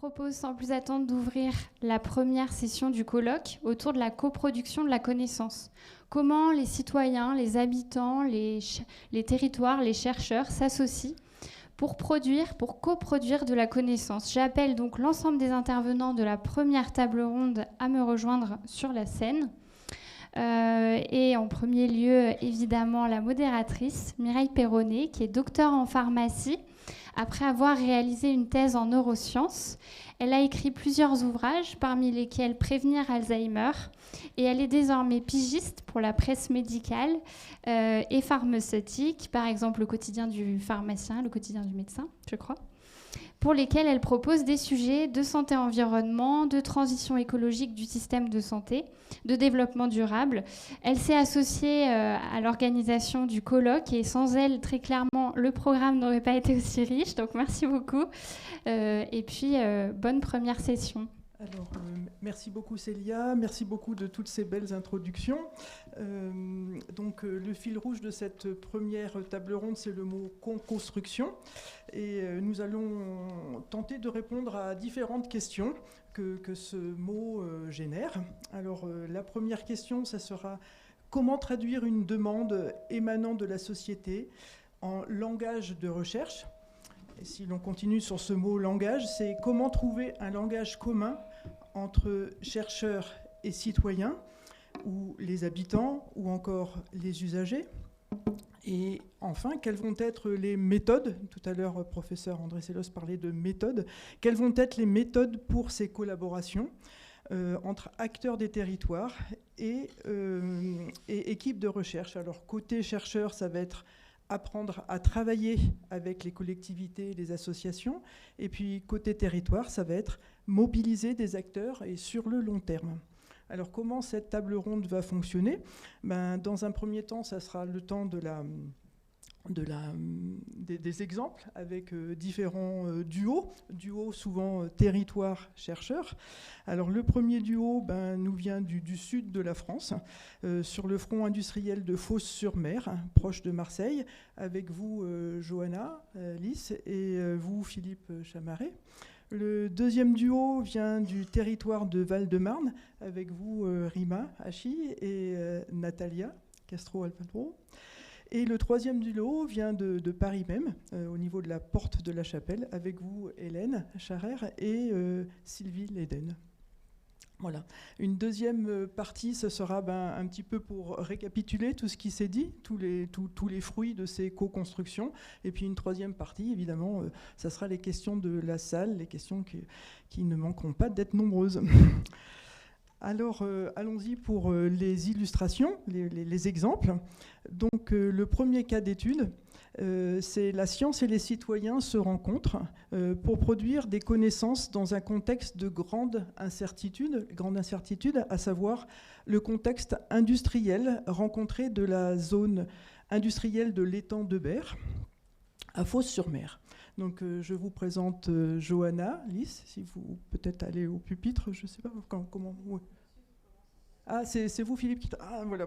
propose sans plus attendre d'ouvrir la première session du colloque autour de la coproduction de la connaissance. Comment les citoyens, les habitants, les territoires, les chercheurs s'associent pour coproduire de la connaissance. J'appelle donc l'ensemble des intervenants de la première table ronde à me rejoindre sur la scène. Et en premier lieu, évidemment, la modératrice, Mireille Perronnet, qui est docteure en pharmacie. Après avoir réalisé une thèse en neurosciences, elle a écrit plusieurs ouvrages, parmi lesquels Prévenir Alzheimer, et elle est désormais pigiste pour la presse médicale et pharmaceutique, par exemple le quotidien du pharmacien, le quotidien du médecin, je crois, pour lesquels elle propose des sujets de santé-environnement, de transition écologique du système de santé, de développement durable. Elle s'est associée à l'organisation du colloque et sans elle, très clairement, le programme n'aurait pas été aussi riche. Donc merci beaucoup. Et puis, bonne première session. Alors, merci beaucoup Célia, merci beaucoup de toutes ces belles introductions. Le fil rouge de cette première table ronde, c'est le mot co-construction. Et nous allons tenter de répondre à différentes questions que ce mot génère. Alors, la première question, ça sera comment traduire une demande émanant de la société en langage de recherche ? Et si l'on continue sur ce mot langage, c'est comment trouver un langage commun entre chercheurs et citoyens, ou les habitants, ou encore les usagers. Et enfin, quelles vont être les méthodes ? Tout à l'heure, professeur André Sellos parlait de méthodes. Quelles vont être les méthodes pour ces collaborations entre acteurs des territoires et équipes de recherche ? Alors, côté chercheurs, ça va être apprendre à travailler avec les collectivités, les associations. Et puis, côté territoire, ça va être mobiliser des acteurs et sur le long terme. Alors, comment cette table ronde va fonctionner ? Dans un premier temps, ça sera le temps des exemples avec différents duos souvent territoire-chercheur. Alors le premier duo nous vient du sud de la France, sur le front industriel de Fos-sur-Mer, proche de Marseille, avec vous Johanna Lys et vous Philippe Chamaret. Le deuxième duo vient du territoire de Val-de-Marne, avec vous Rima Hachi et Natalia Castro-Alpadro. Et le troisième duo vient de Paris même, au niveau de la porte de la Chapelle, avec vous Hélène Charrer et Sylvie Léden. Voilà. Une deuxième partie, ce sera un petit peu pour récapituler tout ce qui s'est dit, tous les fruits de ces co-constructions. Et puis une troisième partie, évidemment, ça sera les questions de la salle, les questions qui ne manqueront pas d'être nombreuses. Alors, allons-y pour les illustrations, les exemples. Donc, le premier cas d'étude, c'est la science et les citoyens se rencontrent pour produire des connaissances dans un contexte de grande incertitude, à savoir le contexte industriel rencontré de la zone industrielle de l'étang de Berre à Fos-sur-Mer. Donc, je vous présente Johanna Lys, si vous peut-être allez au pupitre, je ne sais pas comment. Ouais. Ah, c'est vous, Philippe, qui... Ah, voilà.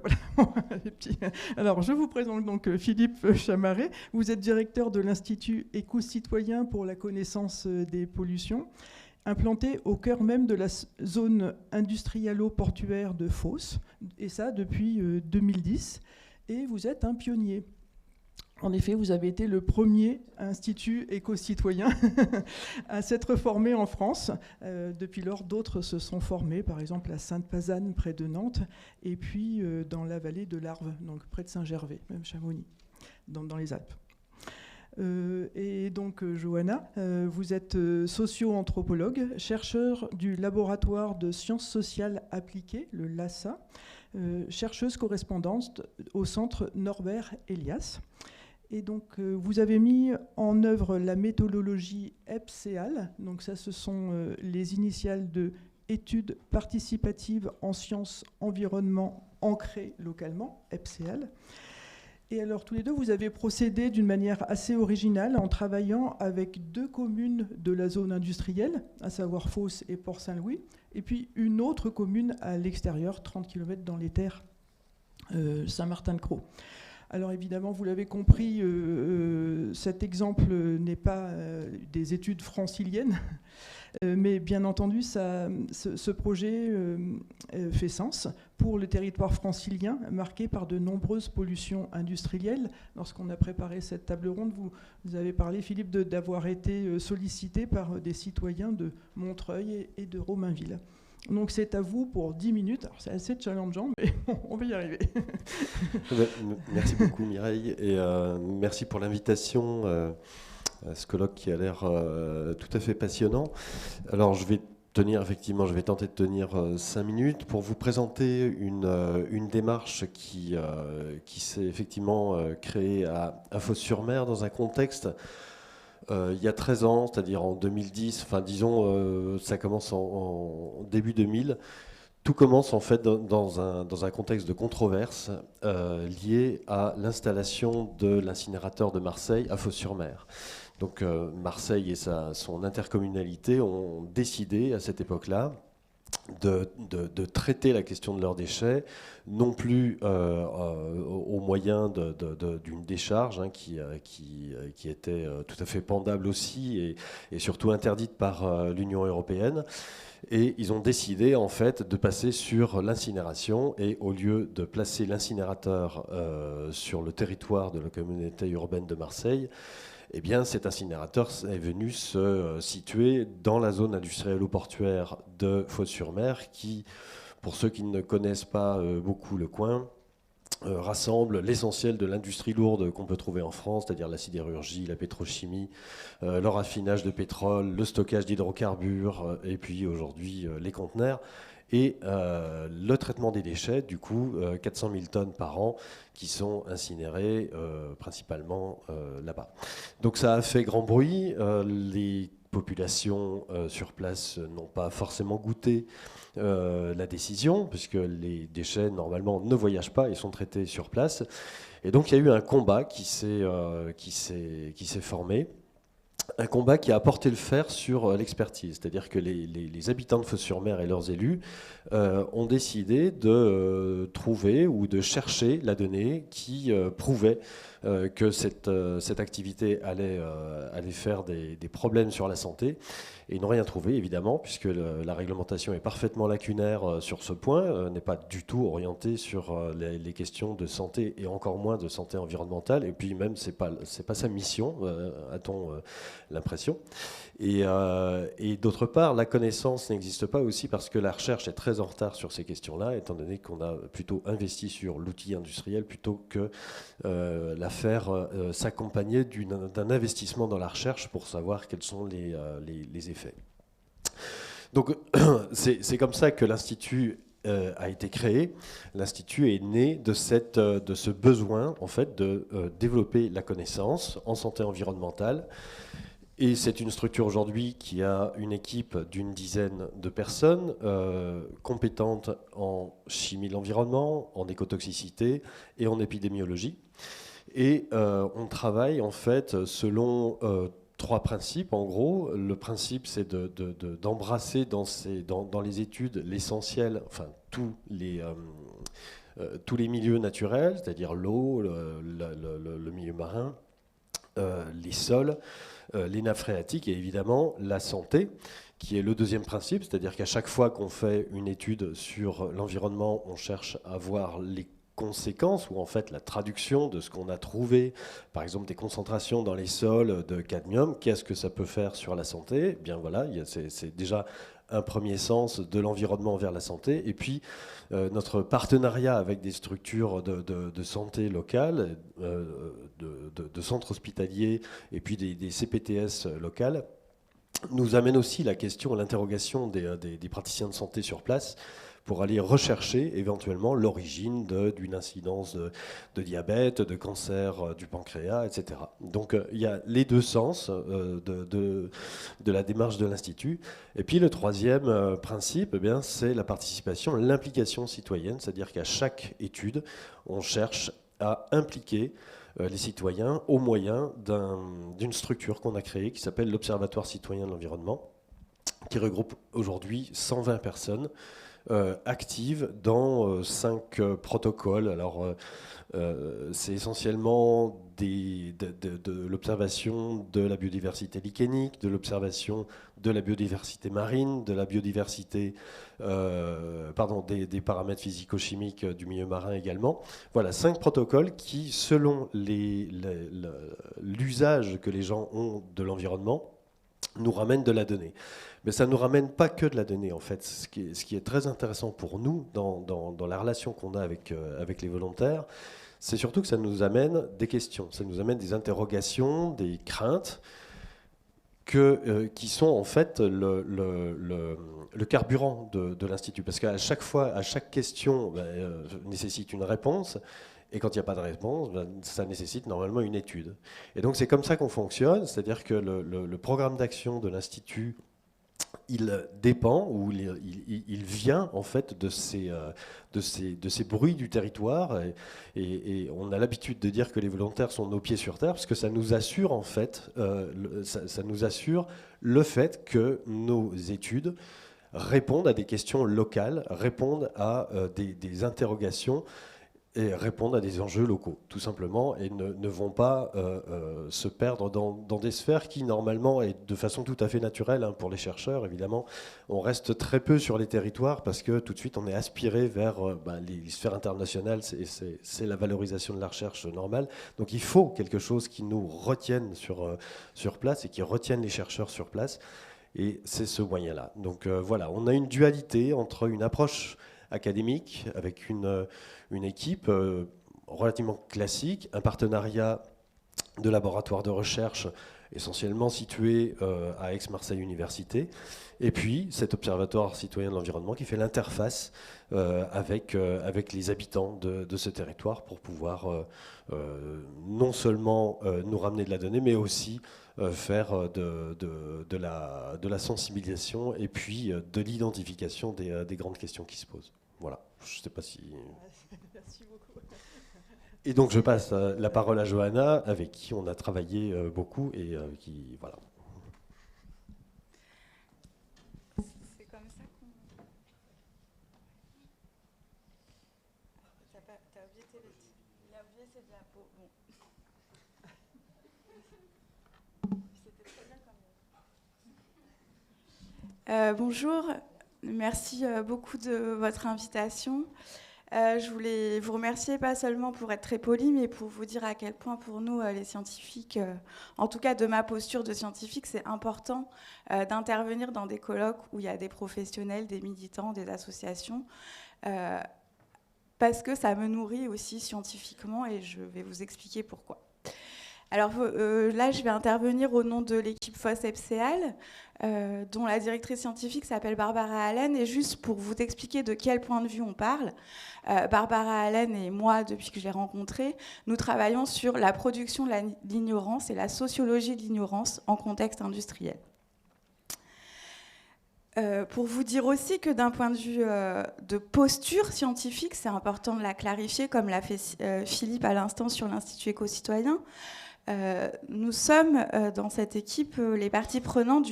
Les petits. Alors, je vous présente donc Philippe Chamaret. Vous êtes directeur de l'Institut éco-citoyen pour la connaissance des pollutions, implanté au cœur même de la zone industrialo-portuaire de Fos, et ça depuis 2010. Et vous êtes un pionnier. En effet, vous avez été le premier institut éco-citoyen à s'être formé en France. Depuis lors, d'autres se sont formés, par exemple à Sainte-Pazanne, près de Nantes, et puis dans la vallée de l'Arve, donc près de Saint-Gervais, même Chamonix, dans les Alpes. Et donc, Johanna, vous êtes socio-anthropologue, chercheur du laboratoire de sciences sociales appliquées, le LASA, chercheuse correspondante au centre Norbert Elias. Et donc, vous avez mis en œuvre la méthodologie EPSEAL. Donc ça, ce sont les initiales de études participatives en sciences environnement ancrées localement, EPSEAL. Et alors, tous les deux, vous avez procédé d'une manière assez originale en travaillant avec 2 communes de la zone industrielle, à savoir Fos et Port-Saint-Louis, et puis une autre commune à l'extérieur, 30 km dans les terres, Saint-Martin-de-Crau. Alors évidemment, vous l'avez compris, cet exemple n'est pas des études franciliennes, mais bien entendu, ce projet fait sens pour le territoire francilien, marqué par de nombreuses pollutions industrielles. Lorsqu'on a préparé cette table ronde, vous avez parlé, Philippe, d'avoir été sollicité par des citoyens de Montreuil et de Romainville. Donc c'est à vous pour 10 minutes. Alors c'est assez challengeant, mais on va y arriver. Merci beaucoup Mireille, et merci pour l'invitation à ce colloque qui a l'air tout à fait passionnant. Alors je vais tenter de tenir 5 minutes pour vous présenter une démarche qui s'est effectivement créée à Fos-sur-Mer dans un contexte il y a 13 ans, c'est-à-dire en 2010, enfin disons, ça commence en début 2000. Tout commence en fait dans un contexte de controverse lié à l'installation de l'incinérateur de Marseille à Fos-sur-Mer. Donc Marseille et son intercommunalité ont décidé à cette époque-là de traiter la question de leurs déchets, non plus au moyen d'une décharge qui était tout à fait pendable aussi et surtout interdite par l'Union européenne. Et ils ont décidé en fait de passer sur l'incinération, et au lieu de placer l'incinérateur sur le territoire de la communauté urbaine de Marseille, eh bien, cet incinérateur est venu se situer dans la zone industrielle-portuaire de Fos-sur-Mer, qui, pour ceux qui ne connaissent pas beaucoup le coin, rassemble l'essentiel de l'industrie lourde qu'on peut trouver en France, c'est-à-dire la sidérurgie, la pétrochimie, le raffinage de pétrole, le stockage d'hydrocarbures, et puis aujourd'hui les conteneurs. Et le traitement des déchets, du coup, 400 000 tonnes par an qui sont incinérées principalement là-bas. Donc ça a fait grand bruit. Les populations sur place n'ont pas forcément goûté la décision, puisque les déchets, normalement, ne voyagent pas et sont traités sur place. Et donc il y a eu un combat qui s'est formé. Un combat qui a apporté le fer sur l'expertise, c'est-à-dire que les habitants de Fos-sur-Mer et leurs élus ont décidé de trouver ou de chercher la donnée qui prouvait que cette activité allait faire des problèmes sur la santé. Et ils n'ont rien trouvé, évidemment, puisque la réglementation est parfaitement lacunaire sur ce point, n'est pas du tout orientée sur les questions de santé, et encore moins de santé environnementale. Et puis même, c'est pas sa mission, a-t-on l'impression. Et d'autre part, la connaissance n'existe pas aussi parce que la recherche est très en retard sur ces questions-là, étant donné qu'on a plutôt investi sur l'outil industriel plutôt que la faire s'accompagner d'un investissement dans la recherche pour savoir quels sont les effets. Donc c'est comme ça que l'Institut a été créé. L'Institut est né de ce besoin en fait, de développer la connaissance en santé environnementale. Et c'est une structure aujourd'hui qui a une équipe d'une dizaine de personnes compétentes en chimie de l'environnement, en écotoxicité et en épidémiologie. Et on travaille en fait selon 3 principes en gros. Le principe, c'est d'embrasser dans les études l'essentiel, enfin tous les milieux naturels, c'est-à-dire l'eau, le milieu marin, les sols, les nappes phréatiques et évidemment la santé, qui est le deuxième principe, c'est-à-dire qu'à chaque fois qu'on fait une étude sur l'environnement, on cherche à voir les conséquences ou en fait la traduction de ce qu'on a trouvé, par exemple des concentrations dans les sols de cadmium, qu'est-ce que ça peut faire sur la santé? Eh bien voilà, c'est déjà un premier sens de l'environnement vers la santé. Et puis notre partenariat avec des structures de santé locales, de centres hospitaliers et puis des CPTS locales, nous amène aussi la question, l'interrogation des praticiens de santé sur place pour aller rechercher éventuellement l'origine d'une incidence de diabète, de cancer du pancréas, etc. Donc il y a les deux sens de la démarche de l'Institut. Et puis le troisième principe, eh bien, c'est la participation, l'implication citoyenne, c'est-à-dire qu'à chaque étude, on cherche à impliquer les citoyens au moyen d'une structure qu'on a créée qui s'appelle l'Observatoire citoyen de l'environnement, qui regroupe aujourd'hui 120 personnes active dans 5 protocoles. Alors, c'est essentiellement de l'observation de la biodiversité lichénique, de l'observation de la biodiversité marine, de la biodiversité, des paramètres physico-chimiques du milieu marin également. Voilà, 5 protocoles qui, selon l'usage que les gens ont de l'environnement, nous ramènent de la donnée. Mais ça ne nous ramène pas que de la donnée, en fait. Ce qui est très intéressant pour nous dans la relation qu'on a avec les volontaires, c'est surtout que ça nous amène des questions, ça nous amène des interrogations, des craintes, qui sont en fait le carburant de l'Institut. Parce qu'à chaque fois, à chaque question nécessite une réponse, et quand il n'y a pas de réponse, ça nécessite normalement une étude. Et donc c'est comme ça qu'on fonctionne, c'est-à-dire que le programme d'action de l'Institut, il dépend, ou il vient en fait de ces bruits du territoire, et on a l'habitude de dire que les volontaires sont nos pieds sur terre, parce que ça nous assure en fait, ça nous assure le fait que nos études répondent à des questions locales, répondent à des interrogations, et répondent à des enjeux locaux, tout simplement, et ne vont pas se perdre dans des sphères qui, normalement, et de façon tout à fait naturelle pour les chercheurs, évidemment, on reste très peu sur les territoires parce que tout de suite, on est aspiré vers les sphères internationales, c'est la valorisation de la recherche normale. Donc il faut quelque chose qui nous retienne sur place et qui retienne les chercheurs sur place, et c'est ce moyen-là. Donc voilà, on a une dualité entre une approche académique avec une équipe relativement classique, un partenariat de laboratoires de recherche essentiellement situé à Aix-Marseille Université, et puis cet observatoire citoyen de l'environnement qui fait l'interface avec les habitants de ce territoire pour pouvoir non seulement nous ramener de la donnée, mais aussi faire de la sensibilisation et puis de l'identification des grandes questions qui se posent. Voilà, je ne sais pas si... Merci beaucoup. Et donc je passe la parole à Johanna, avec qui on a travaillé beaucoup et qui... Voilà. C'est comme ça qu'on... T'as oublié il a oublié ses diapos. Bon. C'était très bien quand même. Bonjour, merci beaucoup de votre invitation. Je voulais vous remercier, pas seulement pour être très poli, mais pour vous dire à quel point pour nous, les scientifiques, en tout cas de ma posture de scientifique, c'est important d'intervenir dans des colloques où il y a des professionnels, des militants, des associations, parce que ça me nourrit aussi scientifiquement, et je vais vous expliquer pourquoi. Alors là, je vais intervenir au nom de l'équipe FOSS-EPSEAL, dont la directrice scientifique s'appelle Barbara Allen. Et juste pour vous expliquer de quel point de vue on parle, Barbara Allen et moi, depuis que je l'ai rencontrée, nous travaillons sur la production de l'ignorance et la sociologie de l'ignorance en contexte industriel. Pour vous dire aussi que d'un point de vue de posture scientifique, c'est important de la clarifier, comme l'a fait Philippe à l'instant sur l'Institut éco-citoyen. Nous sommes dans cette équipe les parties prenantes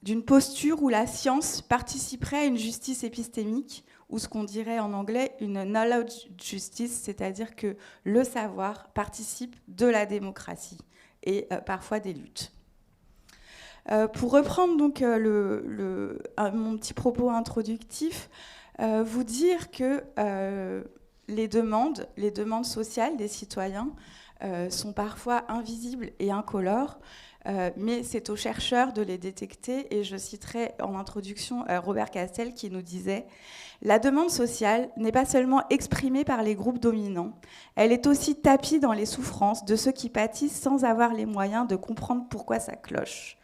d'une posture où la science participerait à une justice épistémique, ou ce qu'on dirait en anglais une knowledge justice, c'est-à-dire que le savoir participe de la démocratie et parfois des luttes. Pour reprendre donc mon petit propos introductif, vous dire que les demandes sociales des citoyens sont parfois invisibles et incolores, mais c'est aux chercheurs de les détecter. Et je citerai en introduction Robert Castel qui nous disait « La demande sociale n'est pas seulement exprimée par les groupes dominants, elle est aussi tapie dans les souffrances de ceux qui pâtissent sans avoir les moyens de comprendre pourquoi ça cloche.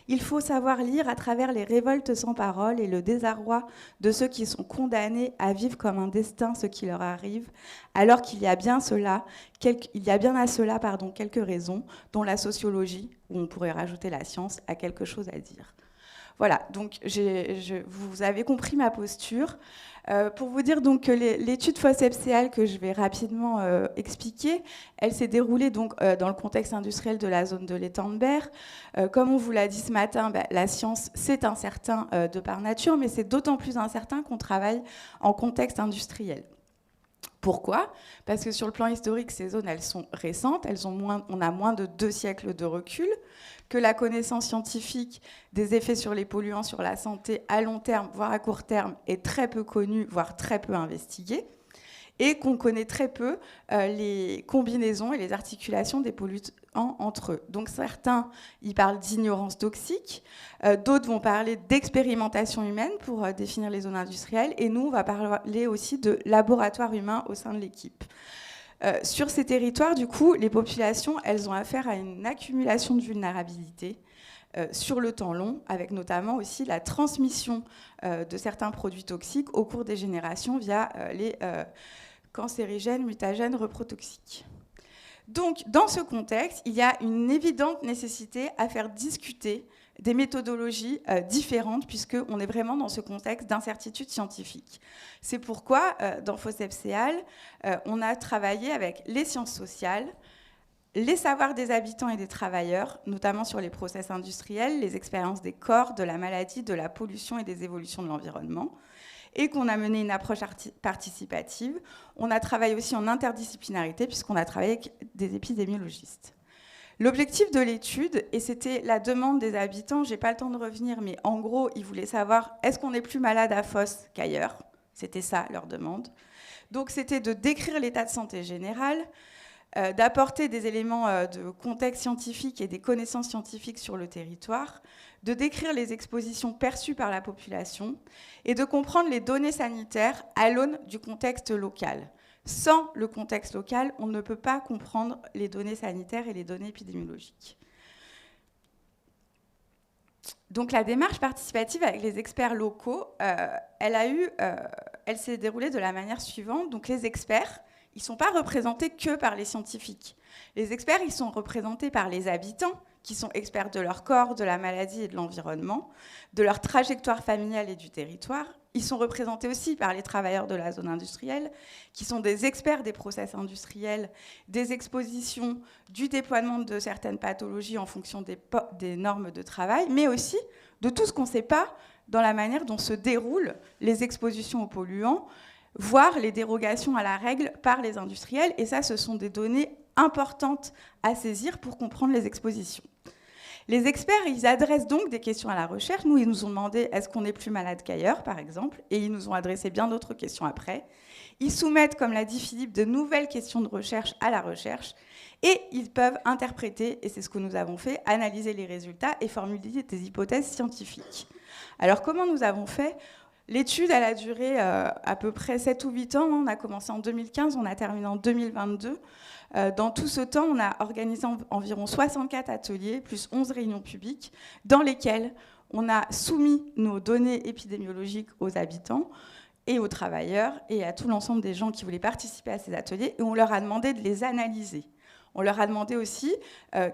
Il faut savoir lire à travers les révoltes sans parole et le désarroi de ceux qui sont condamnés à vivre comme un destin ce qui leur arrive, alors qu'il y a bien à cela quelques raisons, dont la sociologie, où on pourrait rajouter la science, a quelque chose à dire. » Voilà, donc vous avez compris ma posture. Pour vous dire donc que l'étude FOSS-FCAL que je vais rapidement expliquer, elle s'est déroulée donc dans le contexte industriel de la zone de l'étang de Berre. Comme on vous l'a dit ce matin, la science c'est incertain de par nature, mais c'est d'autant plus incertain qu'on travaille en contexte industriel. Pourquoi ? Parce que sur le plan historique, ces zones, elles sont récentes, on a moins de 2 siècles de recul, que la connaissance scientifique des effets sur les polluants, sur la santé à long terme, voire à court terme, est très peu connue, voire très peu investiguée, et qu'on connaît très peu les combinaisons et les articulations des polluants entre eux. Donc certains, ils parlent d'ignorance toxique, d'autres vont parler d'expérimentation humaine pour définir les zones industrielles, et nous, on va parler aussi de laboratoire humain au sein de l'équipe. Sur ces territoires, du coup, les populations, elles ont affaire à une accumulation de vulnérabilité sur le temps long, avec notamment aussi la transmission de certains produits toxiques au cours des générations via les cancérigènes, mutagènes, reprotoxiques. Donc, dans ce contexte, il y a une évidente nécessité à faire discuter des méthodologies différentes, puisqu'on est vraiment dans ce contexte d'incertitude scientifique. C'est pourquoi, dans FOSS-FCAL, on a travaillé avec les sciences sociales, les savoirs des habitants et des travailleurs, notamment sur les process industriels, les expériences des corps, de la maladie, de la pollution et des évolutions de l'environnement, et qu'on a mené une approche participative. On a travaillé aussi en interdisciplinarité, puisqu'on a travaillé avec des épidémiologistes. L'objectif de l'étude, et c'était la demande des habitants, je n'ai pas le temps de revenir, mais en gros, ils voulaient savoir, est-ce qu'on est plus malade à Fos qu'ailleurs ? C'était ça leur demande. Donc c'était de décrire l'état de santé général, d'apporter des éléments de contexte scientifique et des connaissances scientifiques sur le territoire, de décrire les expositions perçues par la population et de comprendre les données sanitaires à l'aune du contexte local. Sans le contexte local, on ne peut pas comprendre les données sanitaires et les données épidémiologiques. Donc la démarche participative avec les experts locaux, elle s'est déroulée de la manière suivante. Donc les experts, ils ne sont pas représentés que par les scientifiques. Les experts, ils sont représentés par les habitants, qui sont experts de leur corps, de la maladie et de l'environnement, de leur trajectoire familiale et du territoire. Ils sont représentés aussi par les travailleurs de la zone industrielle, qui sont des experts des process industriels, des expositions, du déploiement de certaines pathologies en fonction des normes de travail, mais aussi de tout ce qu'on ne sait pas dans la manière dont se déroulent les expositions aux polluants, voire les dérogations à la règle par les industriels. Et ça, ce sont des données importantes à saisir pour comprendre les expositions. Les experts, ils adressent donc des questions à la recherche. Nous, ils nous ont demandé est-ce qu'on est plus malade qu'ailleurs, par exemple, et ils nous ont adressé bien d'autres questions après. Ils soumettent, comme l'a dit Philippe, de nouvelles questions de recherche à la recherche, et ils peuvent interpréter, et c'est ce que nous avons fait, analyser les résultats et formuler des hypothèses scientifiques. Alors, comment nous avons fait ? L'étude, elle a duré à peu près 7 ou 8 ans. On a commencé en 2015, on a terminé en 2022. Dans tout ce temps, on a organisé environ 64 ateliers, plus 11 réunions publiques, dans lesquelles on a soumis nos données épidémiologiques aux habitants et aux travailleurs et à tout l'ensemble des gens qui voulaient participer à ces ateliers, et on leur a demandé de les analyser. On leur a demandé aussi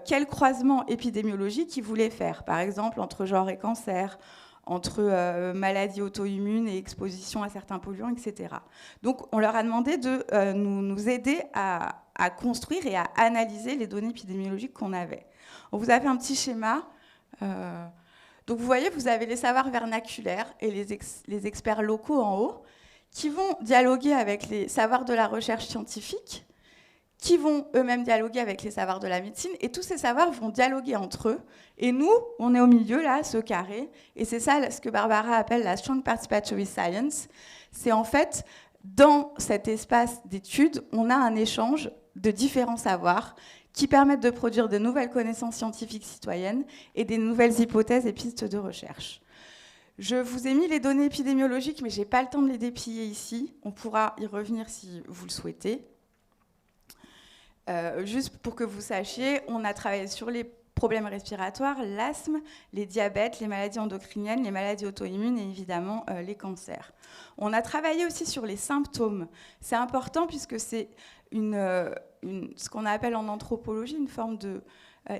quel croisement épidémiologique ils voulaient faire, par exemple entre genre et cancer, entre maladies auto-immunes et exposition à certains polluants, etc. Donc, on leur a demandé de nous aider à construire et à analyser les données épidémiologiques qu'on avait. On vous a fait un petit schéma. Donc, vous voyez, vous avez les savoirs vernaculaires et les experts locaux en haut qui vont dialoguer avec les savoirs de la recherche scientifique, qui vont eux-mêmes dialoguer avec les savoirs de la médecine, et tous ces savoirs vont dialoguer entre eux. Et nous, on est au milieu, là, ce carré, et c'est ça ce que Barbara appelle la Strong Participatory Science. C'est en fait, dans cet espace d'études, on a un échange de différents savoirs qui permettent de produire de nouvelles connaissances scientifiques citoyennes et des nouvelles hypothèses et pistes de recherche. Je vous ai mis les données épidémiologiques, mais je n'ai pas le temps de les déplier ici. On pourra y revenir si vous le souhaitez. Juste pour que vous sachiez, on a travaillé sur les problèmes respiratoires, l'asthme, les diabètes, les maladies endocriniennes, les maladies auto-immunes et évidemment les cancers. On a travaillé aussi sur les symptômes. C'est important puisque c'est ce qu'on appelle en anthropologie une forme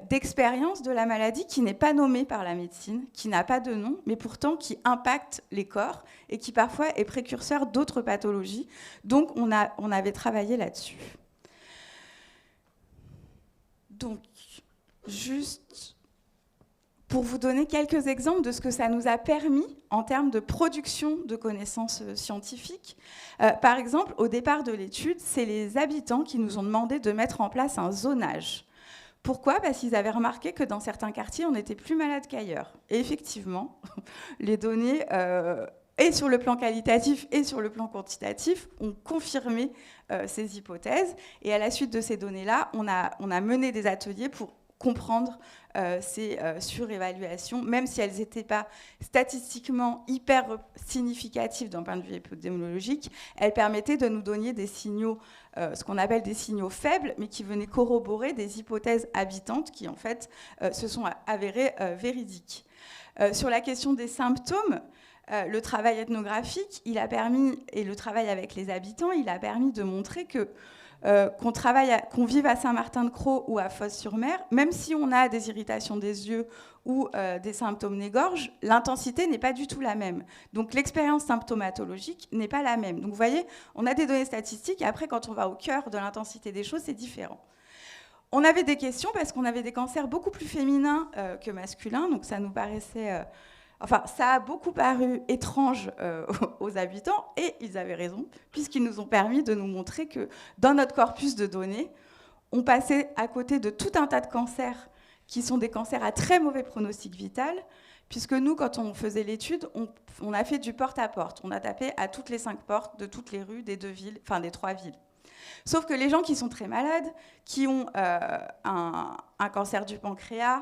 d'expérience de la maladie qui n'est pas nommée par la médecine, qui n'a pas de nom, mais pourtant qui impacte les corps et qui parfois est précurseur d'autres pathologies. Donc on avait travaillé là-dessus. Donc, juste pour vous donner quelques exemples de ce que ça nous a permis en termes de production de connaissances scientifiques. Par exemple, au départ de l'étude, c'est les habitants qui nous ont demandé de mettre en place un zonage. Pourquoi ? Parce qu'ils avaient remarqué que dans certains quartiers, on était plus malade qu'ailleurs. Et effectivement, les données, et sur le plan qualitatif et sur le plan quantitatif, ont confirmé ces hypothèses. Et à la suite de ces données-là, on a mené des ateliers pour comprendre ces surévaluations, même si elles n'étaient pas statistiquement hyper significatives d'un point de vue épidémiologique, elles permettaient de nous donner des signaux, ce qu'on appelle des signaux faibles, mais qui venaient corroborer des hypothèses habitantes qui, en fait, se sont avérées véridiques. Sur la question des symptômes, le travail ethnographique, il a permis, et le travail avec les habitants, il a permis de montrer que qu'on vive à Saint-Martin-de-Crau ou à Fos-sur-Mer, même si on a des irritations des yeux ou des symptômes nez-gorge, l'intensité n'est pas du tout la même. Donc l'expérience symptomatologique n'est pas la même. Donc vous voyez, on a des données statistiques et après, quand on va au cœur de l'intensité des choses, c'est différent. On avait des questions parce qu'on avait des cancers beaucoup plus féminins que masculins, donc ça nous paraissait... Enfin, ça a beaucoup paru étrange aux habitants, et ils avaient raison, puisqu'ils nous ont permis de nous montrer que dans notre corpus de données, on passait à côté de tout un tas de cancers qui sont des cancers à très mauvais pronostic vital, puisque nous, quand on faisait l'étude, on a fait du porte-à-porte. On a tapé à toutes les 5 portes de toutes les rues des 2 villes, enfin des 3 villes. Sauf que les gens qui sont très malades, qui ont un cancer du pancréas,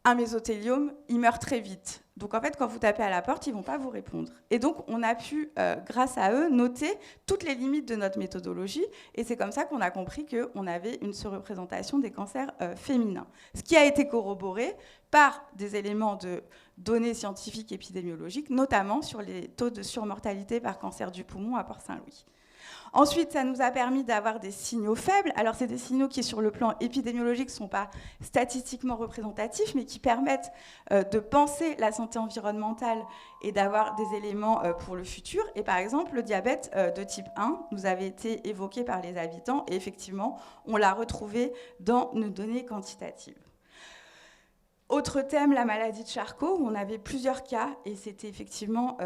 un mésothéliome, ils meurent très vite. Donc en fait, quand vous tapez à la porte, ils ne vont pas vous répondre. Et donc on a pu, grâce à eux, noter toutes les limites de notre méthodologie. Et c'est comme ça qu'on a compris qu'on avait une surreprésentation des cancers féminins. Ce qui a été corroboré par des éléments de données scientifiques épidémiologiques, notamment sur les taux de surmortalité par cancer du poumon à Port-Saint-Louis. Ensuite, ça nous a permis d'avoir des signaux faibles. Alors, c'est des signaux qui, sur le plan épidémiologique, ne sont pas statistiquement représentatifs, mais qui permettent de penser la santé environnementale et d'avoir des éléments pour le futur. Et par exemple, le diabète de type 1 nous avait été évoqué par les habitants, et effectivement, on l'a retrouvé dans nos données quantitatives. Autre thème, la maladie de Charcot, où on avait plusieurs cas, et c'était effectivement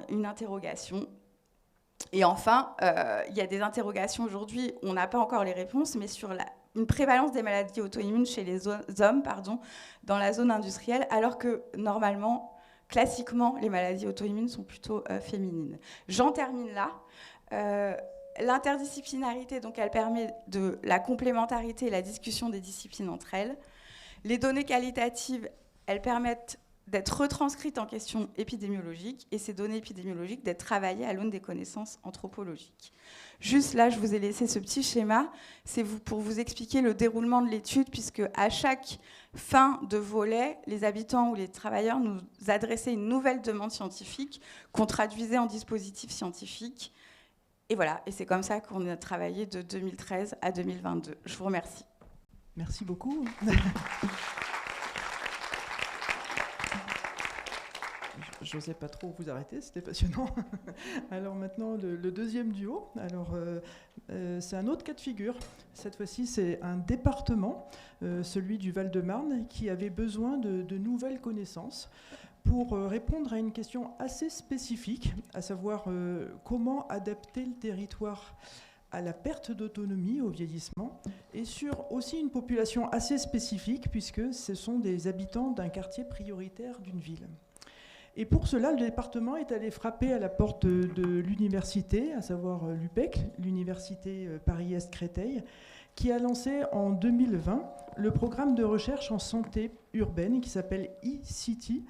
une interrogation. Et enfin, il y a des interrogations aujourd'hui, on n'a pas encore les réponses, mais sur une prévalence des maladies auto-immunes chez les hommes dans la zone industrielle, alors que normalement, classiquement, les maladies auto-immunes sont plutôt féminines. J'en termine là. L'interdisciplinarité, donc, elle permet de la complémentarité et la discussion des disciplines entre elles. Les données qualitatives, elles permettent d'être retranscrites en questions épidémiologiques, et ces données épidémiologiques d'être travaillées à l'aune des connaissances anthropologiques. Juste là, je vous ai laissé ce petit schéma, c'est pour vous expliquer le déroulement de l'étude, puisque à chaque fin de volet, les habitants ou les travailleurs nous adressaient une nouvelle demande scientifique qu'on traduisait en dispositif scientifique. Et voilà, et c'est comme ça qu'on a travaillé de 2013 à 2022. Je vous remercie. Merci beaucoup. J'osais pas trop vous arrêter, c'était passionnant. Alors maintenant, le deuxième duo. Alors, c'est un autre cas de figure. Cette fois-ci, c'est un département, celui du Val-de-Marne, qui avait besoin de nouvelles connaissances pour répondre à une question assez spécifique, à savoir comment adapter le territoire à la perte d'autonomie, au vieillissement, et sur aussi une population assez spécifique, puisque ce sont des habitants d'un quartier prioritaire d'une ville. Et pour cela, le département est allé frapper à la porte de l'université, à savoir l'UPEC, l'université Paris-Est Créteil, qui a lancé en 2020 le programme de recherche en santé urbaine qui s'appelle e-City,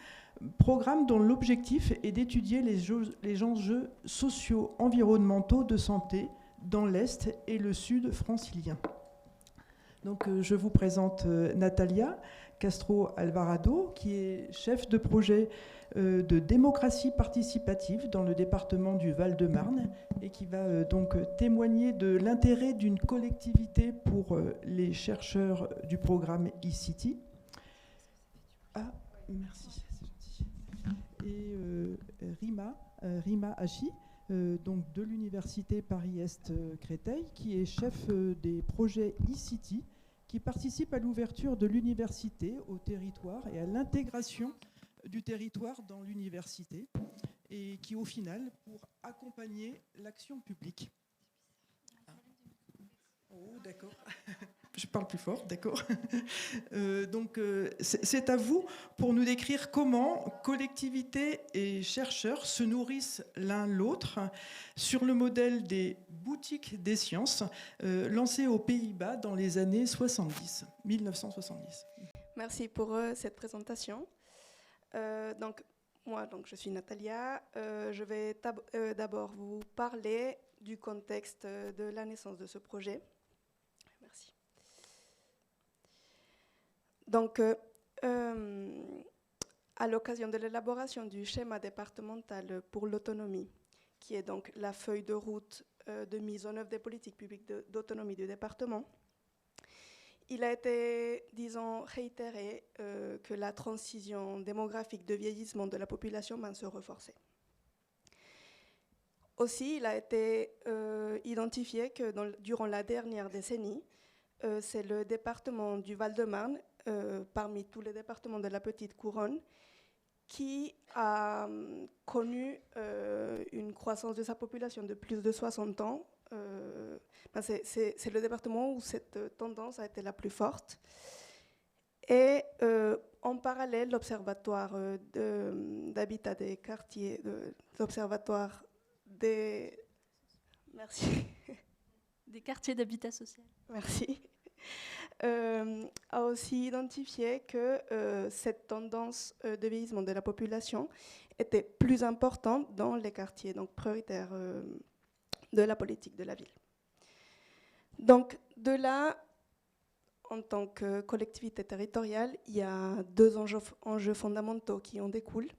programme dont l'objectif est d'étudier les enjeux sociaux, environnementaux de santé dans l'Est et le Sud francilien. Donc, je vous présente Natalia Castro Alvarado, qui est chef de projet de démocratie participative dans le département du Val-de-Marne et qui va donc témoigner de l'intérêt d'une collectivité pour les chercheurs du programme eCity. Ah, merci, c'est gentil. Et Rima Hachi, donc de l'université Paris-Est Créteil, qui est chef des projets eCity, qui participe à l'ouverture de l'université au territoire et à l'intégration du territoire dans l'université, et qui au final pour accompagner l'action publique. Oh, d'accord. Je parle plus fort, d'accord. Donc, c'est à vous pour nous décrire comment collectivités et chercheurs se nourrissent l'un l'autre sur le modèle des boutiques des sciences lancées aux Pays-Bas dans les années 1970. Merci pour cette présentation. Moi, je suis Natalia. Je vais d'abord vous parler du contexte de la naissance de ce projet. Merci. Donc, à l'occasion de l'élaboration du schéma départemental pour l'autonomie, qui est donc la feuille de route de mise en œuvre des politiques publiques d'autonomie du département, il a été, disons, réitéré que la transition démographique de vieillissement de la population se renforçait. Aussi, il a été identifié que durant la dernière décennie, c'est le département du Val-de-Marne, parmi tous les départements de la Petite Couronne, qui a connu une croissance de sa population de plus de 60 ans. C'est le département où cette tendance a été la plus forte. Et en parallèle, l'Observatoire d'habitat des quartiers, l'Observatoire des quartiers d'habitat social. Merci. A aussi identifié que cette tendance de vieillissement de la population était plus importante dans les quartiers donc prioritaires de la politique de la ville. Donc, de là, en tant que collectivité territoriale, il y a deux enjeux fondamentaux qui en découlent.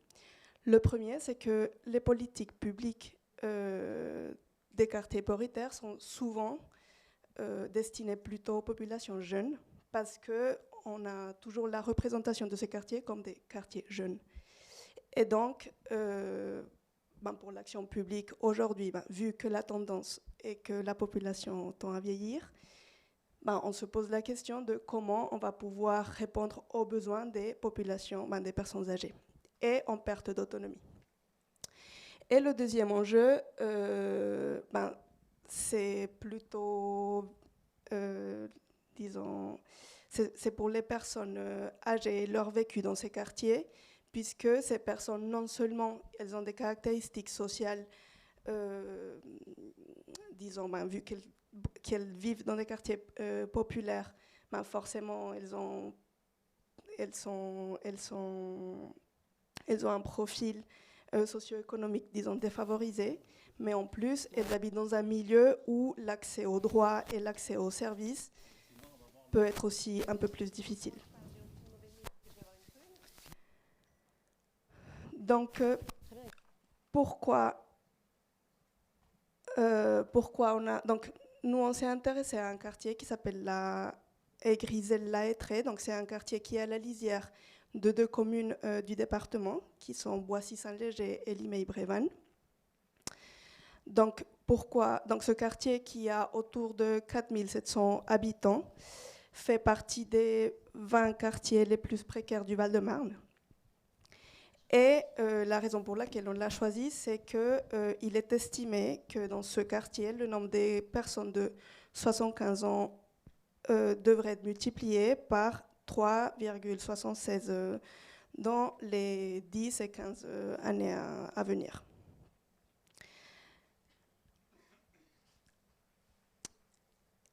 Le premier, c'est que les politiques publiques des quartiers prioritaires sont souvent destinées plutôt aux populations jeunes, parce qu'on a toujours la représentation de ces quartiers comme des quartiers jeunes. Et donc, pour l'action publique, aujourd'hui, vu que la tendance est que la population tend à vieillir, on se pose la question de comment on va pouvoir répondre aux besoins des populations, des personnes âgées et en perte d'autonomie. Et le deuxième enjeu, c'est plutôt, disons, c'est pour les personnes âgées et leur vécu dans ces quartiers, puisque ces personnes, non seulement elles ont des caractéristiques sociales, disons, vu qu'elles vivent dans des quartiers populaires, forcément elles ont un profil socio-économique, disons, défavorisé, mais en plus, elles habitent dans un milieu où l'accès aux droits et l'accès aux services peut être aussi un peu plus difficile. Donc, pourquoi on a... Donc, nous, on s'est intéressé à un quartier qui s'appelle la Griselle-la-Hêtraie. Donc, c'est un quartier qui est à la lisière de deux communes du département, qui sont Boissy-Saint-Léger et Limay-Brévannes. Donc, donc, ce quartier qui a autour de 4700 habitants fait partie des 20 quartiers les plus précaires du Val-de-Marne. Et la raison pour laquelle on l'a choisi, c'est qu'il est estimé que dans ce quartier, le nombre des personnes de 75 ans devrait être multiplié par 3,76 dans les 10 et 15 années à venir.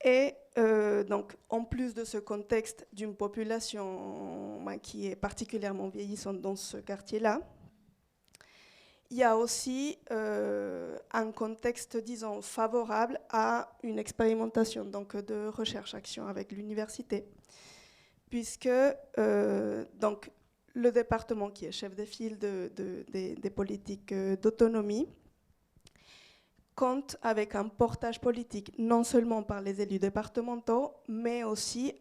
Et donc, en plus de ce contexte d'une population qui est particulièrement vieillissante dans ce quartier-là, il y a aussi un contexte, disons, favorable à une expérimentation donc, de recherche-action avec l'université, puisque donc, le département qui est chef de file des politiques d'autonomie compte avec un portage politique non seulement par les élus départementaux, mais aussi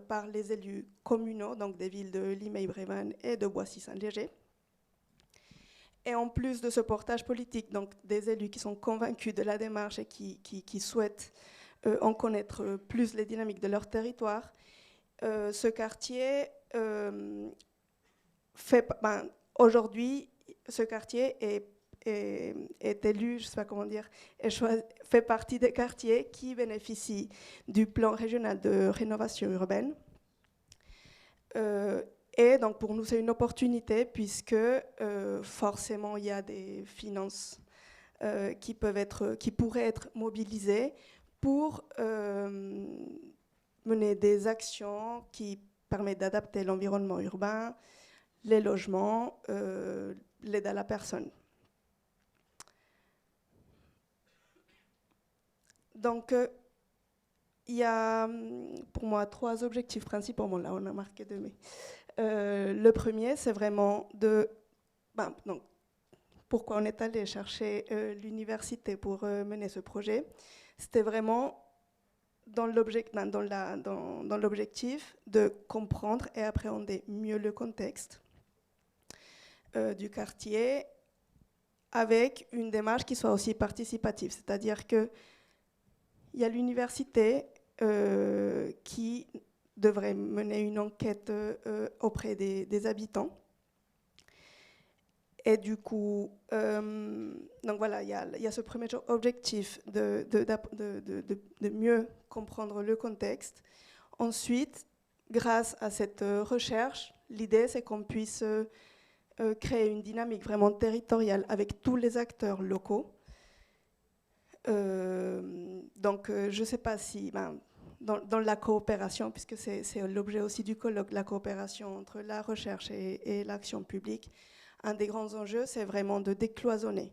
par les élus communaux, donc des villes de Limay-Brévannes et de Boissy-Saint-Léger. Et en plus de ce portage politique, donc des élus qui sont convaincus de la démarche et qui souhaitent en connaître plus les dynamiques de leur territoire, ce quartier aujourd'hui, ce quartier est élu, je ne sais pas comment dire, fait partie des quartiers qui bénéficient du plan régional de rénovation urbaine. Et donc pour nous, c'est une opportunité puisque forcément, il y a des finances qui pourraient être mobilisées pour mener des actions qui permettent d'adapter l'environnement urbain, les logements, l'aide à la personne. Donc, il y a pour moi 3 objectifs principaux. Bon, là, on a marqué 2, mais le premier, c'est vraiment donc, pourquoi on est allé chercher l'université pour mener ce projet. C'était vraiment dans l'objectif de comprendre et appréhender mieux le contexte du quartier avec une démarche qui soit aussi participative. C'est-à-dire qu'il y a l'université qui devrait mener une enquête auprès des habitants. Et du coup, donc voilà, il y a ce premier objectif de mieux comprendre le contexte. Ensuite, grâce à cette recherche, l'idée, c'est qu'on puisse créer une dynamique vraiment territoriale avec tous les acteurs locaux. Donc, je ne sais pas si, dans la coopération, puisque c'est l'objet aussi du colloque, la coopération entre la recherche et l'action publique, un des grands enjeux, c'est vraiment de décloisonner,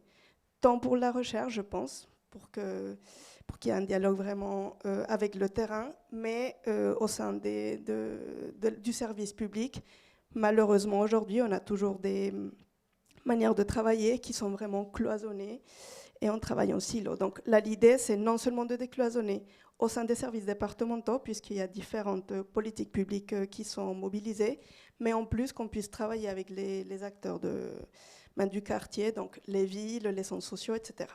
tant pour la recherche, je pense, pour qu'il y ait un dialogue vraiment avec le terrain, mais au sein du service public. Malheureusement, aujourd'hui, on a toujours des manières de travailler qui sont vraiment cloisonnées et on travaille en silo. Donc là, l'idée, c'est non seulement de décloisonner au sein des services départementaux, puisqu'il y a différentes politiques publiques qui sont mobilisées, mais en plus qu'on puisse travailler avec les acteurs du quartier, donc les villes, les centres sociaux, etc.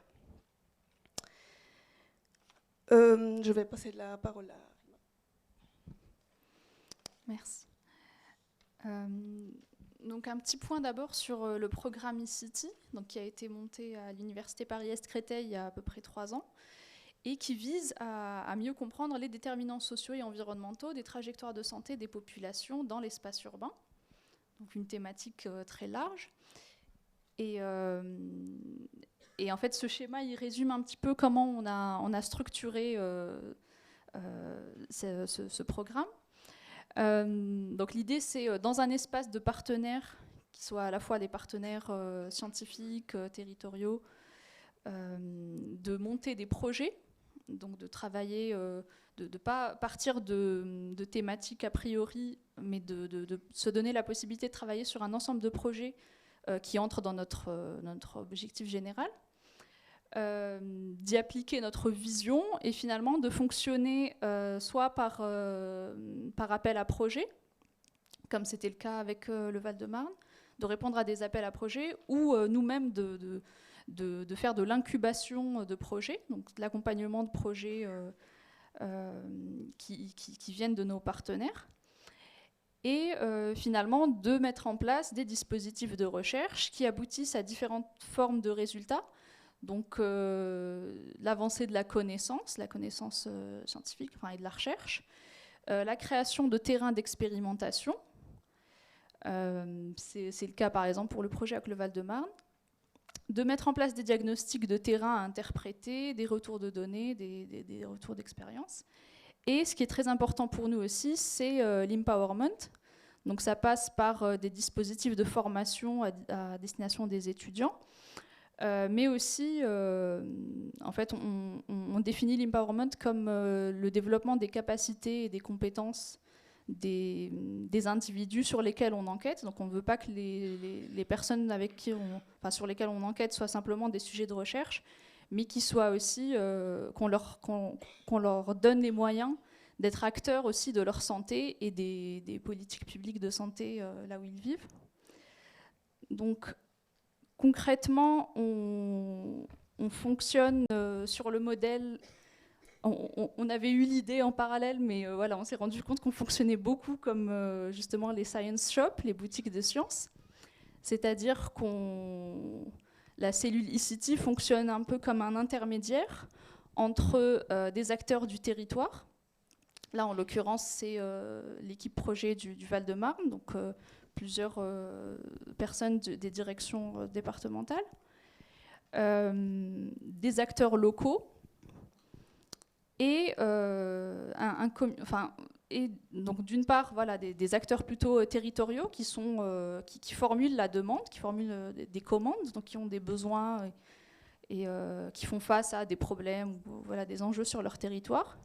Je vais passer la parole à Rima. Merci. Donc un petit point d'abord sur le programme e-City, donc qui a été monté à l'Université Paris-Est-Créteil il y a à peu près 3 ans, et qui vise à mieux comprendre les déterminants sociaux et environnementaux des trajectoires de santé des populations dans l'espace urbain. Donc une thématique très large. Et en fait, ce schéma, il résume un petit peu comment on a structuré ce programme. Donc l'idée, c'est dans un espace de partenaires, qui soient à la fois des partenaires scientifiques, territoriaux, de monter des projets, donc de travailler, de ne pas partir de thématiques a priori, mais de se donner la possibilité de travailler sur un ensemble de projets qui entrent dans notre objectif général, d'y appliquer notre vision et finalement de fonctionner soit par appel à projet, comme c'était le cas avec le Val-de-Marne, de répondre à des appels à projets, ou nous-mêmes de faire de l'incubation de projets, donc de l'accompagnement de projets qui viennent de nos partenaires, et finalement de mettre en place des dispositifs de recherche qui aboutissent à différentes formes de résultats. Donc l'avancée de la connaissance scientifique et de la recherche, la création de terrains d'expérimentation, c'est le cas par exemple pour le projet avec le Val-de-Marne, de mettre en place des diagnostics de terrain à interpréter, des retours de données, des retours d'expérience. Et ce qui est très important pour nous aussi, c'est l'empowerment. Donc ça passe par des dispositifs de formation à destination des étudiants, mais aussi, en fait, on définit l'empowerment comme le développement des capacités et des compétences des individus sur lesquels on enquête. Donc on ne veut pas que les personnes sur lesquelles on enquête soient simplement des sujets de recherche, mais qu'ils soient aussi, qu'on leur donne les moyens d'être acteurs aussi de leur santé et des politiques publiques de santé là où ils vivent. Donc concrètement, on fonctionne sur le modèle. On avait eu l'idée en parallèle, mais voilà, on s'est rendu compte qu'on fonctionnait beaucoup comme justement les science shops, les boutiques de sciences. C'est-à-dire la cellule e-City fonctionne un peu comme un intermédiaire entre des acteurs du territoire. Là, en l'occurrence, c'est l'équipe projet du Val-de-Marne, donc plusieurs personnes des directions départementales, des acteurs locaux, et donc d'une part voilà, des acteurs plutôt territoriaux qui formulent la demande, qui formulent des commandes, donc qui ont des besoins et qui font face à des problèmes ou voilà, des enjeux sur leur territoire.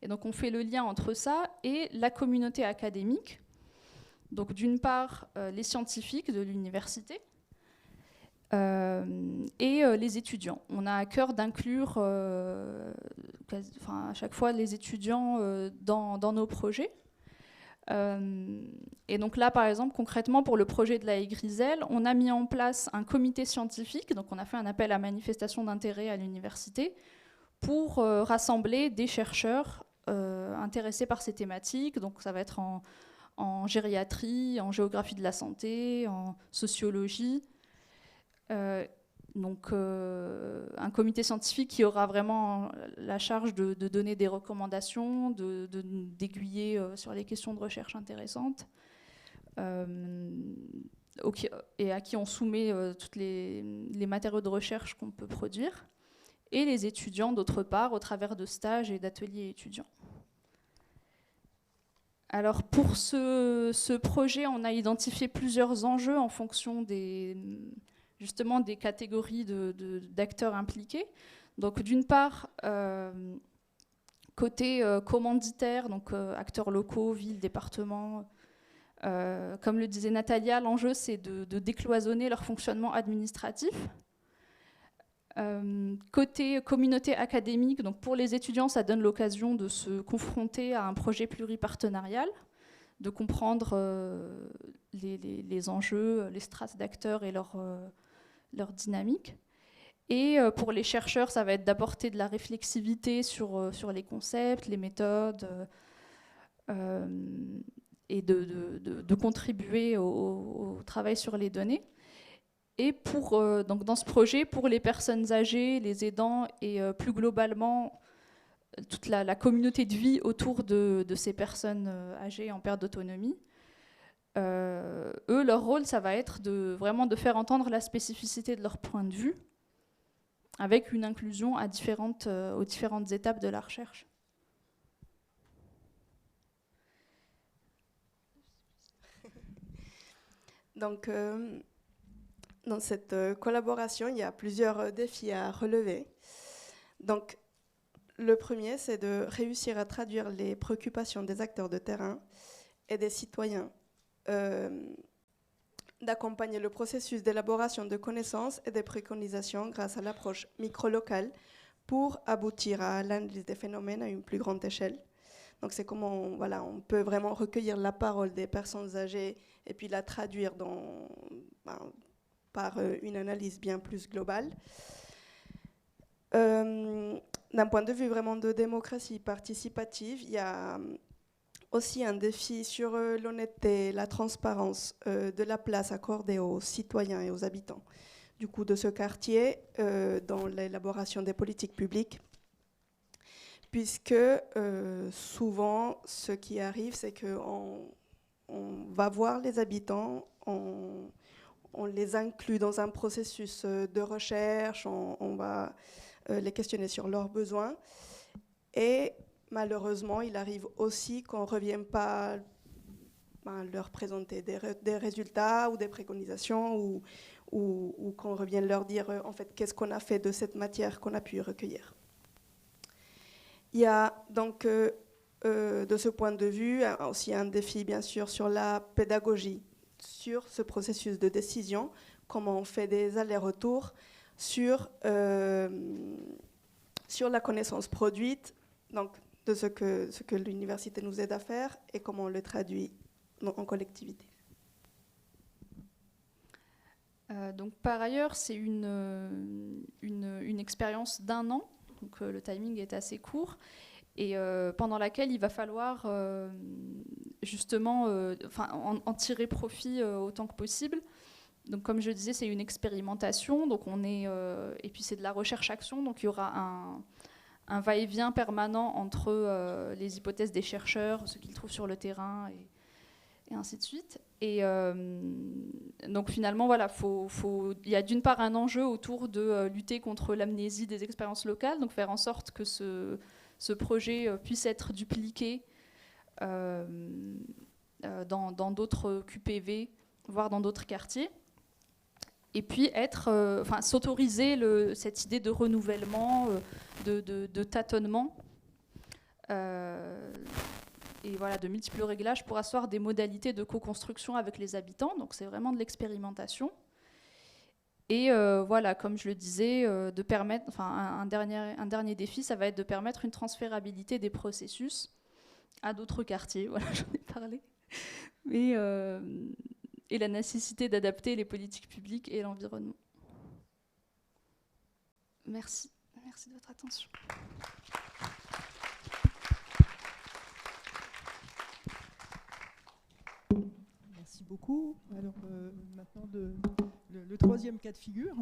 Et donc on fait le lien entre ça et la communauté académique. Donc d'une part les scientifiques de l'université, et les étudiants. On a à cœur d'inclure à chaque fois les étudiants dans nos projets. Et donc là, par exemple, concrètement, pour le projet de la Aigriselle, on a mis en place un comité scientifique, donc on a fait un appel à manifestation d'intérêt à l'université pour rassembler des chercheurs intéressés par ces thématiques. Donc ça va être en gériatrie, en géographie de la santé, en sociologie. Donc un comité scientifique qui aura vraiment la charge de donner des recommandations, d'aiguiller sur les questions de recherche intéressantes, et à qui on soumet tous les matériaux de recherche qu'on peut produire, et les étudiants d'autre part au travers de stages et d'ateliers étudiants. Alors pour ce projet, on a identifié plusieurs enjeux en fonction justement des catégories d'acteurs impliqués. Donc d'une part, côté commanditaire, donc acteurs locaux, villes, départements, comme le disait Natalia, l'enjeu c'est de décloisonner leur fonctionnement administratif. Côté communauté académique, donc pour les étudiants, ça donne l'occasion de se confronter à un projet pluripartenarial, de comprendre les enjeux, les strates d'acteurs et leur dynamique. Et pour les chercheurs, ça va être d'apporter de la réflexivité sur les concepts, les méthodes, et de contribuer au travail sur les données. Et donc dans ce projet, pour les personnes âgées, les aidants et plus globalement toute la communauté de vie autour de ces personnes âgées en perte d'autonomie, eux, leur rôle, ça va être vraiment de faire entendre la spécificité de leur point de vue avec une inclusion aux différentes étapes de la recherche. Donc, dans cette collaboration, il y a plusieurs défis à relever. Donc, le premier, c'est de réussir à traduire les préoccupations des acteurs de terrain et des citoyens, d'accompagner le processus d'élaboration de connaissances et de préconisations grâce à l'approche micro-locale pour aboutir à l'analyse des phénomènes à une plus grande échelle. Donc c'est comment on peut vraiment recueillir la parole des personnes âgées et puis la traduire par une analyse bien plus globale. D'un point de vue vraiment de démocratie participative, il y a aussi un défi sur l'honnêteté, la transparence de la place accordée aux citoyens et aux habitants du coup de ce quartier dans l'élaboration des politiques publiques, puisque souvent ce qui arrive, c'est qu'on va voir les habitants, on les inclut dans un processus de recherche, on va les questionner sur leurs besoins, et malheureusement, il arrive aussi qu'on ne revienne pas leur présenter des résultats ou des préconisations ou qu'on revienne leur dire en fait qu'est-ce qu'on a fait de cette matière qu'on a pu recueillir. Il y a donc de ce point de vue, aussi un défi bien sûr sur la pédagogie, sur ce processus de décision, comment on fait des allers-retours sur la connaissance produite, donc de ce que l'université nous aide à faire et comment on le traduit en collectivité. Donc, par ailleurs, c'est une expérience d'1 an, donc le timing est assez court, et pendant laquelle il va falloir justement en tirer profit autant que possible. Donc, comme je disais, c'est une expérimentation, donc et puis c'est de la recherche-action, donc il y aura un va-et-vient permanent entre les hypothèses des chercheurs, ce qu'ils trouvent sur le terrain, et ainsi de suite. Et donc finalement, voilà, il y a d'une part un enjeu autour de lutter contre l'amnésie des expériences locales, donc faire en sorte que ce projet puisse être dupliqué dans d'autres QPV, voire dans d'autres quartiers. Et puis s'autoriser cette idée de renouvellement, de tâtonnement. Et voilà, de multiples réglages pour asseoir des modalités de co-construction avec les habitants. Donc c'est vraiment de l'expérimentation. Et voilà, comme je le disais, de permettre, un dernier défi, ça va être de permettre une transférabilité des processus à d'autres quartiers. Voilà, j'en ai parlé. Et la nécessité d'adapter les politiques publiques et l'environnement. Merci. Merci de votre attention. Merci beaucoup. Alors maintenant, le troisième cas de figure.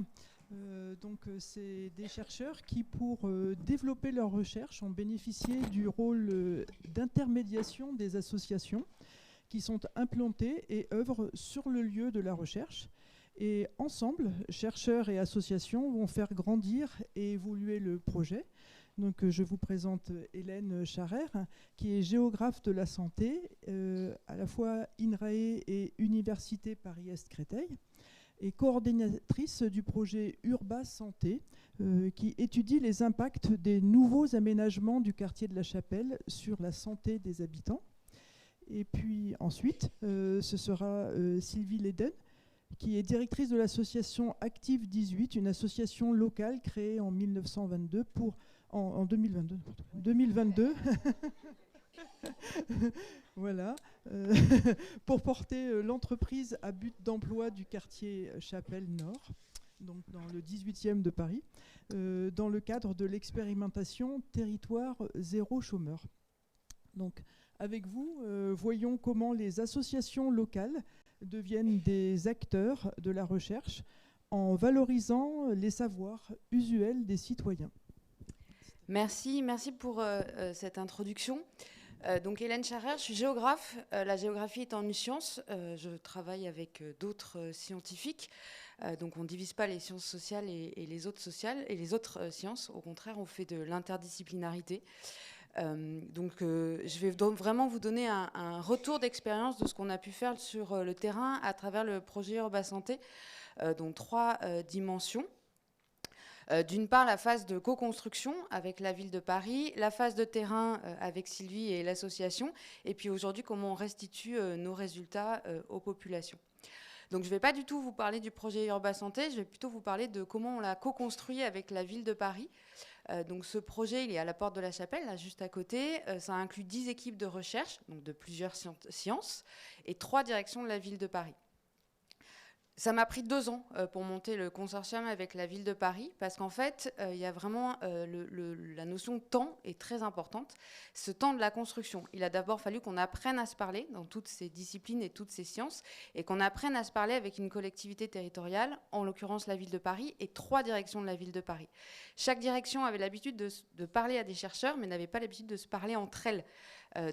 C'est des chercheurs qui, pour développer leurs recherches, ont bénéficié du rôle d'intermédiation des associations qui sont implantées et œuvrent sur le lieu de la recherche. Et ensemble, chercheurs et associations vont faire grandir et évoluer le projet. Donc, je vous présente Hélène Scharrer, qui est géographe de la santé, à la fois INRAE et Université Paris-Est Créteil, et coordinatrice du projet Urba Santé, qui étudie les impacts des nouveaux aménagements du quartier de la Chapelle sur la santé des habitants. Et puis ensuite, ce sera Sylvie Leden, qui est directrice de l'association Active 18, une association locale créée en 1922 en 2022 voilà, pour porter l'entreprise à but d'emploi du quartier Chapelle Nord, donc dans le 18e de Paris, dans le cadre de l'expérimentation Territoire zéro chômeur. Donc, avec vous, voyons comment les associations locales deviennent des acteurs de la recherche en valorisant les savoirs usuels des citoyens. Merci pour cette introduction. Donc Hélène Scharrer, je suis géographe. La géographie étant une science, je travaille avec d'autres scientifiques. Donc on ne divise pas les sciences sociales et les autres sociales et les autres sciences. Au contraire, on fait de l'interdisciplinarité. Je vais vraiment vous donner un retour d'expérience de ce qu'on a pu faire sur le terrain à travers le projet Urba Santé, dont 3 dimensions. D'une part, la phase de co-construction avec la ville de Paris, la phase de terrain avec Sylvie et l'association, et puis aujourd'hui, comment on restitue nos résultats aux populations. Donc je ne vais pas du tout vous parler du projet Urba Santé, je vais plutôt vous parler de comment on l'a co-construit avec la ville de Paris. Donc ce projet, il est à la porte de la Chapelle, là juste à côté. Ça inclut 10 équipes de recherche, donc de plusieurs sciences, et 3 directions de la ville de Paris. Ça m'a pris 2 ans pour monter le consortium avec la ville de Paris, parce qu'en fait, il y a vraiment la notion de temps est très importante. Ce temps de la construction, il a d'abord fallu qu'on apprenne à se parler dans toutes ces disciplines et toutes ces sciences, et qu'on apprenne à se parler avec une collectivité territoriale, en l'occurrence la ville de Paris, et 3 directions de la ville de Paris. Chaque direction avait l'habitude de parler à des chercheurs, mais n'avait pas l'habitude de se parler entre elles.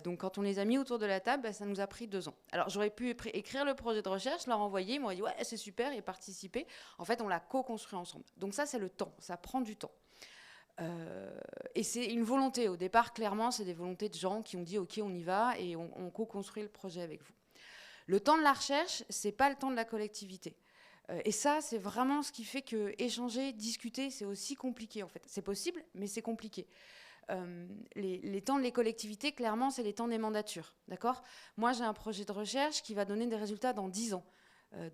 Donc quand on les a mis autour de la table, ça nous a pris 2 ans. Alors j'aurais pu écrire le projet de recherche, leur envoyer, ils m'ont dit ouais c'est super et participer. En fait on l'a co-construit ensemble. Donc ça c'est le temps, ça prend du temps. Et c'est une volonté au départ, clairement c'est des volontés de gens qui ont dit ok on y va et on co-construit le projet avec vous. Le temps de la recherche, c'est pas le temps de la collectivité. Et ça, c'est vraiment ce qui fait que échanger, discuter, c'est aussi compliqué en fait. C'est possible, mais c'est compliqué. Les temps de les collectivités, clairement, c'est les temps des mandatures. D'accord ? Moi, j'ai un projet de recherche qui va donner des résultats dans 10 ans.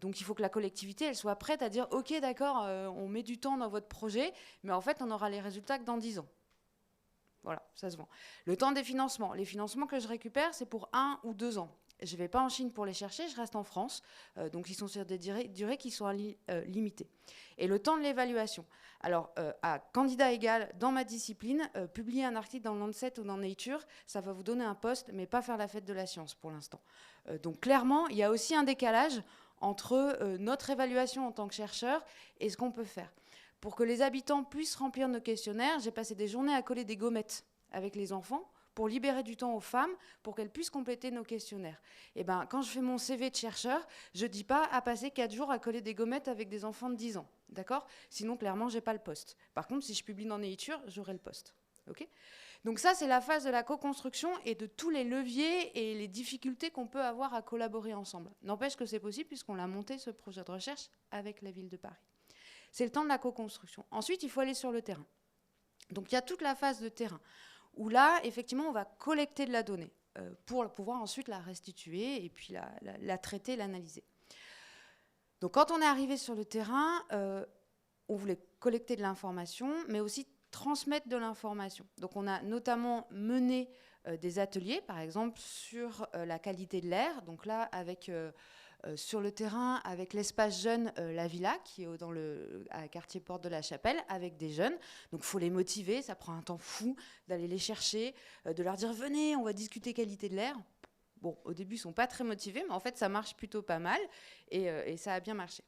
Donc il faut que la collectivité elle soit prête à dire « Ok, d'accord, on met du temps dans votre projet, mais en fait, on aura les résultats que dans 10 ans. » Voilà, ça se vend. Le temps des financements. Les financements que je récupère, c'est pour 1 ou 2 ans. Je ne vais pas en Chine pour les chercher, je reste en France. Donc ils sont sur des durées qui sont limitées. Et le temps de l'évaluation. Alors, à candidat égal dans ma discipline, publier un article dans Lancet ou dans Nature, ça va vous donner un poste, mais pas faire la fête de la science pour l'instant. Donc clairement, il y a aussi un décalage entre notre évaluation en tant que chercheur et ce qu'on peut faire. Pour que les habitants puissent remplir nos questionnaires, j'ai passé des journées à coller des gommettes avec les enfants pour libérer du temps aux femmes, pour qu'elles puissent compléter nos questionnaires. Et ben, quand je fais mon CV de chercheur, je ne dis pas à passer 4 jours à coller des gommettes avec des enfants de 10 ans. D'accord ? Sinon, clairement, je n'ai pas le poste. Par contre, si je publie dans Nature, j'aurai le poste. Okay ? Donc ça, c'est la phase de la co-construction et de tous les leviers et les difficultés qu'on peut avoir à collaborer ensemble. N'empêche que c'est possible puisqu'on l'a monté, ce projet de recherche, avec la ville de Paris. C'est le temps de la co-construction. Ensuite, il faut aller sur le terrain. Donc il y a toute la phase de terrain, où là, effectivement, on va collecter de la donnée pour pouvoir ensuite la restituer et puis la traiter, l'analyser. Donc quand on est arrivé sur le terrain, on voulait collecter de l'information, mais aussi transmettre de l'information. Donc on a notamment mené des ateliers, par exemple, sur la qualité de l'air. Donc là, avec... sur le terrain avec l'espace jeune La Villa, qui est à quartier Porte de la Chapelle, avec des jeunes. Donc il faut les motiver, ça prend un temps fou d'aller les chercher, de leur dire « Venez, on va discuter qualité de l'air ». Bon, au début, ils ne sont pas très motivés, mais en fait, ça marche plutôt pas mal et ça a bien marché.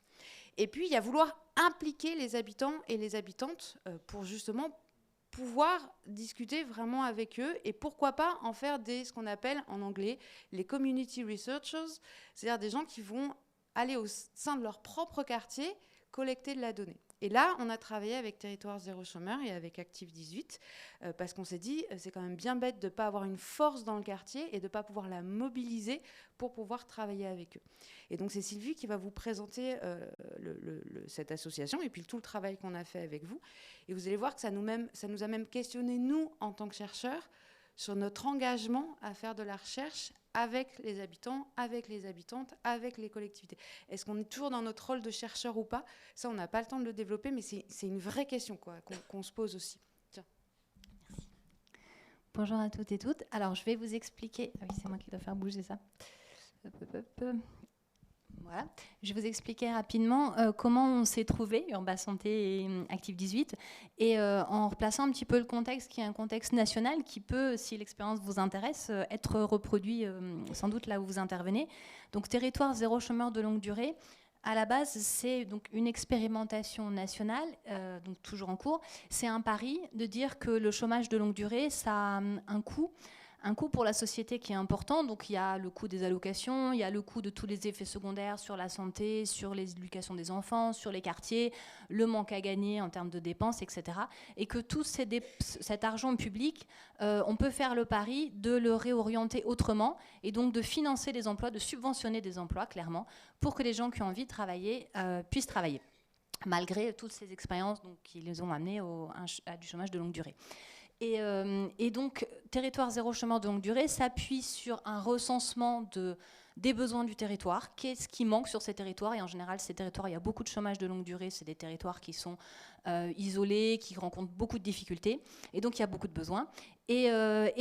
Et puis, il y a vouloir impliquer les habitants et les habitantes pour justement pouvoir discuter vraiment avec eux et pourquoi pas en faire ce qu'on appelle en anglais les community researchers, c'est-à-dire des gens qui vont aller au sein de leur propre quartier collecter de la donnée. Et là, on a travaillé avec Territoire Zéro Chômeur et avec Active 18 parce qu'on s'est dit c'est quand même bien bête de ne pas avoir une force dans le quartier et de ne pas pouvoir la mobiliser pour pouvoir travailler avec eux. Et donc, c'est Sylvie qui va vous présenter cette association et puis tout le travail qu'on a fait avec vous. Et vous allez voir que ça nous a même questionné, nous, en tant que chercheurs, sur notre engagement à faire de la recherche avec les habitants, avec les habitantes, avec les collectivités. Est-ce qu'on est toujours dans notre rôle de chercheur ou pas ? Ça, on n'a pas le temps de le développer, mais c'est une vraie question qu'on se pose aussi. Tiens. Merci. Bonjour à toutes et toutes. Alors, je vais vous expliquer... Ah oui, c'est moi qui dois faire bouger ça. Voilà. Je vais vous expliquer rapidement comment on s'est trouvé, Urba Santé et Active 18, et en replaçant un petit peu le contexte, qui est un contexte national, qui peut, si l'expérience vous intéresse, être reproduit sans doute là où vous intervenez. Donc, Territoire Zéro Chômeur de longue durée, à la base, c'est donc une expérimentation nationale, donc toujours en cours. C'est un pari de dire que le chômage de longue durée, ça a un coût pour la société qui est important. Donc il y a le coût des allocations, il y a le coût de tous les effets secondaires sur la santé, sur l'éducation des enfants, sur les quartiers, le manque à gagner en termes de dépenses, etc. Et que tout cet argent public, on peut faire le pari de le réorienter autrement et donc de financer des emplois, de subventionner des emplois, clairement, pour que les gens qui ont envie de travailler puissent travailler, malgré toutes ces expériences donc, qui les ont amenés à du chômage de longue durée. Et donc, Territoire Zéro Chômeur de longue durée s'appuie sur un recensement des besoins du territoire. Qu'est-ce qui manque sur ces territoires ? Et en général, ces territoires, il y a beaucoup de chômage de longue durée. C'est des territoires qui sont isolés, qui rencontrent beaucoup de difficultés. Et donc, il y a beaucoup de besoins. Et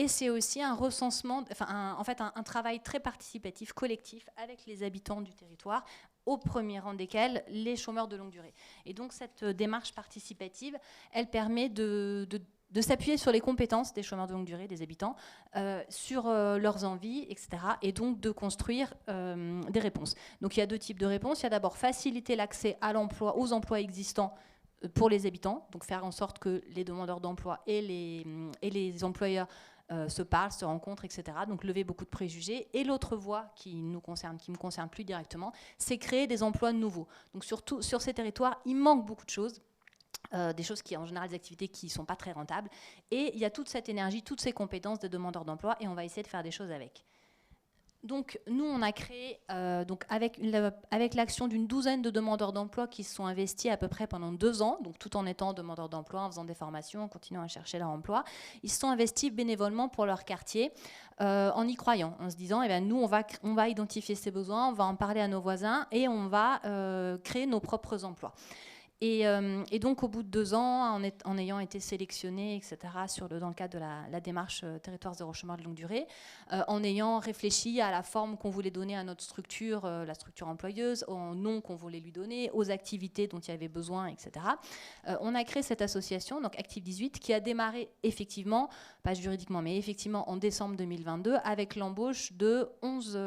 c'est aussi un recensement, un travail très participatif, collectif, avec les habitants du territoire, au premier rang desquels les chômeurs de longue durée. Et donc, cette démarche participative, elle permet de s'appuyer sur les compétences des chômeurs de longue durée, des habitants, sur leurs envies, etc. Et donc de construire des réponses. Donc il y a 2 types de réponses. Il y a d'abord faciliter l'accès à l'emploi, aux emplois existants pour les habitants, donc faire en sorte que les demandeurs d'emploi et les employeurs se parlent, se rencontrent, etc. Donc lever beaucoup de préjugés. Et l'autre voie qui me concerne plus directement, c'est créer des emplois nouveaux. Donc surtout sur ces territoires, il manque beaucoup de choses. Des choses qui, en général, des activités qui ne sont pas très rentables. Et il y a toute cette énergie, toutes ces compétences des demandeurs d'emploi, et on va essayer de faire des choses avec. Donc, nous, on a créé, donc avec l'action d'une douzaine de demandeurs d'emploi qui se sont investis à peu près pendant 2 ans, donc tout en étant demandeurs d'emploi, en faisant des formations, en continuant à chercher leur emploi. Ils se sont investis bénévolement pour leur quartier, en y croyant, en se disant, eh bien, nous, on va identifier ces besoins, on va en parler à nos voisins et on va créer nos propres emplois. Et donc, au bout de 2 ans, en ayant été sélectionnés, etc., dans le cadre de la démarche Territoire zéro chômeur de longue durée, en ayant réfléchi à la forme qu'on voulait donner à notre structure, la structure employeuse, au nom qu'on voulait lui donner, aux activités dont il y avait besoin, etc., on a créé cette association, donc Active 18, qui a démarré effectivement, pas juridiquement, mais effectivement en décembre 2022, avec l'embauche de 11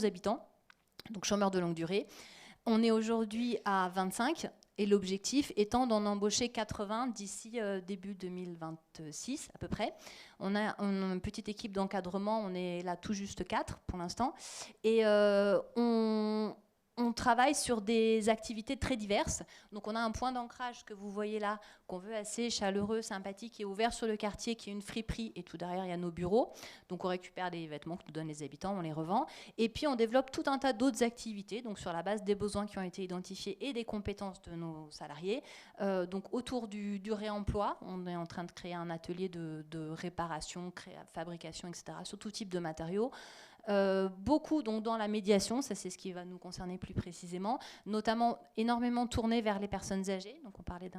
habitants, donc chômeurs de longue durée. On est aujourd'hui à 25. Et l'objectif étant d'en embaucher 80 d'ici début 2026 à peu près. On a une petite équipe d'encadrement, on est là tout juste 4 pour l'instant. Et on travaille sur des activités très diverses. Donc on a un point d'ancrage que vous voyez là, qu'on veut assez chaleureux, sympathique, qui est ouvert sur le quartier, qui est une friperie, et tout derrière il y a nos bureaux. Donc on récupère des vêtements que nous donnent les habitants, on les revend. Et puis on développe tout un tas d'autres activités, donc sur la base des besoins qui ont été identifiés et des compétences de nos salariés. Donc autour du réemploi, on est en train de créer un atelier de réparation, fabrication, etc., sur tout type de matériaux. Beaucoup donc dans la médiation, ça c'est ce qui va nous concerner plus précisément, notamment énormément tourné vers les personnes âgées. Donc on parlait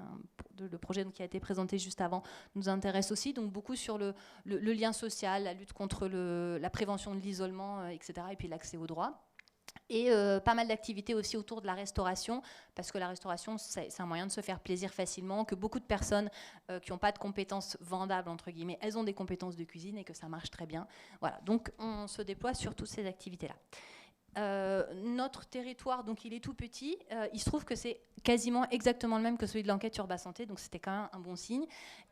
le projet qui a été présenté juste avant, nous intéresse aussi, donc beaucoup sur le lien social, la lutte contre la prévention de l'isolement, etc., et puis l'accès aux droits. Et pas mal d'activités aussi autour de la restauration, parce que la restauration, c'est un moyen de se faire plaisir facilement, que beaucoup de personnes qui n'ont pas de compétences vendables, entre guillemets, elles ont des compétences de cuisine et que ça marche très bien. Voilà, donc on se déploie sur toutes ces activités-là. Notre territoire, donc il est tout petit, il se trouve que c'est quasiment exactement le même que celui de l'enquête Urba Santé, donc c'était quand même un bon signe.